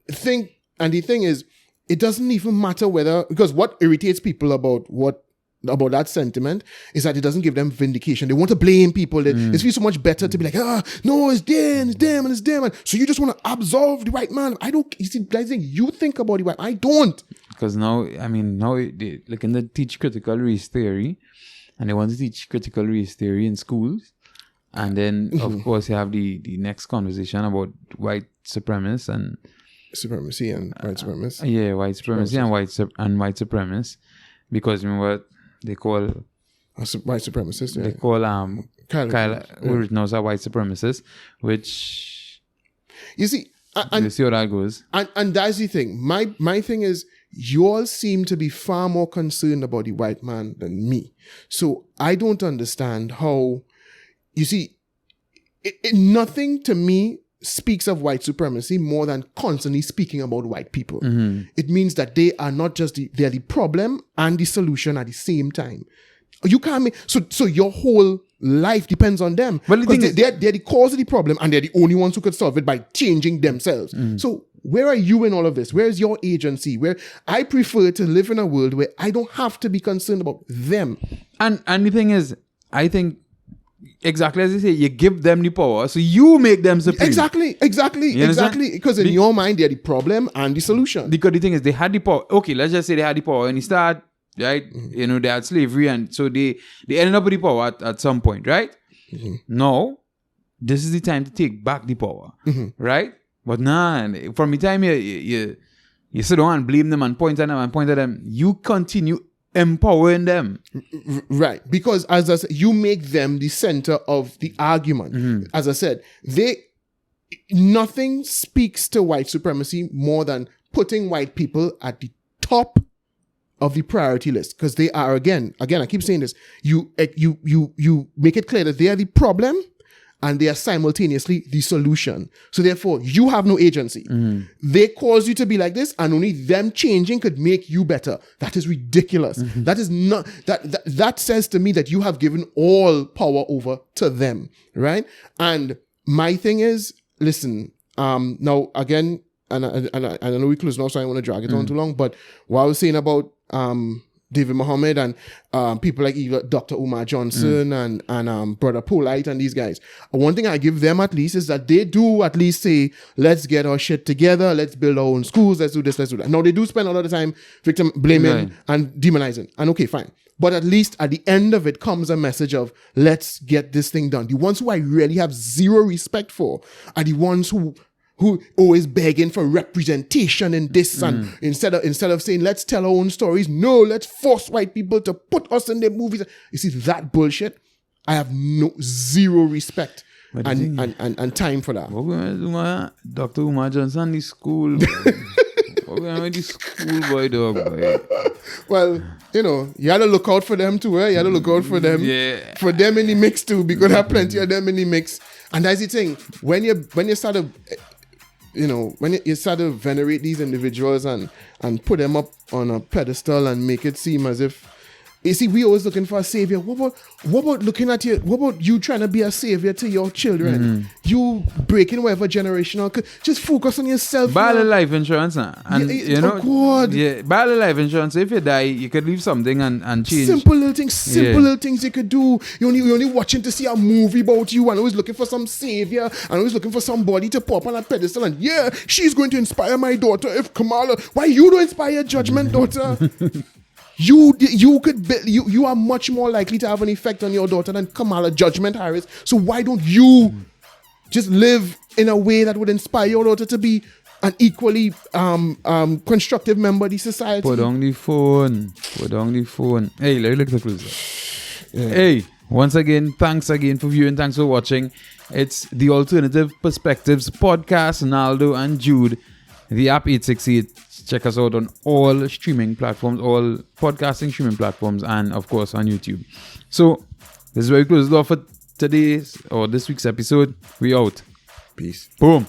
the thing is, it doesn't even matter whether, because what irritates people about what about that sentiment is that it doesn't give them vindication. They want to blame people. It feels so much better to be like, no, it's them, and it's them. And so you just want to absolve the white man. I don't, you see, I think you think about the white man. I don't. Because now they looking to teach critical race theory, and they want to teach critical race theory in schools. And then, of course, you have the next conversation about white supremacists and supremacy and white supremacists. White supremacy and white supremacists, because you know what they call white supremacists. Yeah. They call Kyle Rittenhouse a white supremacist, which you see, you see how that goes. And that's the thing. My thing is, you all seem to be far more concerned about the white man than me. So I don't understand how. You see, nothing to me speaks of white supremacy more than constantly speaking about white people. It means that they are not just they're the problem and the solution at the same time. You can't make so your whole life depends on them. Well, they're the cause of the problem, and they're the only ones who could solve it by changing themselves. So where are you in all of this? Where is your agency? Where I prefer to live in a world where I don't have to be concerned about them. And the thing is, I think, exactly as you say, you give them the power, so you make them supreme. Exactly. Because in your mind, they're the problem and the solution. Because the thing is, they had the power. Okay, let's just say they had the power when they start, right? You know, they had slavery, and so they ended up with the power at some point, right? Now, this is the time to take back the power, right? But from the time you sit down and blame them and point at them, you continue empowering them. Right. Because as I said, you make them the center of the argument. As I said, nothing speaks to white supremacy more than putting white people at the top of the priority list. Because they are, again, I keep saying this, you make it clear that they are the problem and they are simultaneously the solution. So therefore, you have no agency. They cause you to be like this, and only them changing could make you better. That is ridiculous. That is not that says to me that you have given all power over to them, right? And my thing is, listen, now again, and I know we close now, so I don't want to drag it on too long, but what I was saying about David Muhammad and people like Dr. Umar Johnson and Brother Polite and these guys. One thing I give them at least is that they do at least say, let's get our shit together, let's build our own schools, let's do this, let's do that. Now they do spend a lot of time victim blaming and demonizing. And okay, fine. But at least at the end of it comes a message of, let's get this thing done. The ones who I really have zero respect for are the ones who always begging for representation in this, and instead of saying, let's tell our own stories, no, let's force white people to put us in their movies. You see, that bullshit, I have zero respect and time for that. What we going to do, man? Dr. Umar Johnson, the school, what we going to do, school boy, dog, boy? Well, you know, you had to look out for them too, eh? You had to look out for them. Yeah. For them in the mix too, because there are plenty of them in the mix. And that's the thing, when you start to, you know, when you start to venerate these individuals and put them up on a pedestal and make it seem as if, you see, we always looking for a savior. What about looking at you? What about you trying to be a savior to your children? You breaking whatever generational. Just focus on yourself. Buy the life insurance, and you know, God. Yeah, buy the life insurance. If you die, you could leave something and change. Simple little things you could do. You're only watching to see a movie about you, and always looking for some savior, and always looking for somebody to pop on a pedestal. And yeah, she's going to inspire my daughter. If Kamala, why you don't inspire Judgment daughter? You are much more likely to have an effect on your daughter than Kamala Judgment Harris. So why don't you just live in a way that would inspire your daughter to be an equally constructive member of the society? Put on the phone. Hey, let me look at the closer. Yeah. Hey, once again, thanks again for viewing. Thanks for watching. It's the Alternative Perspectives podcast. Naldo and Jude, the app 868. Check us out on all streaming platforms, all podcasting streaming platforms, and of course on YouTube. So this is where we close the door for today's or this week's episode. We out. Peace. Boom.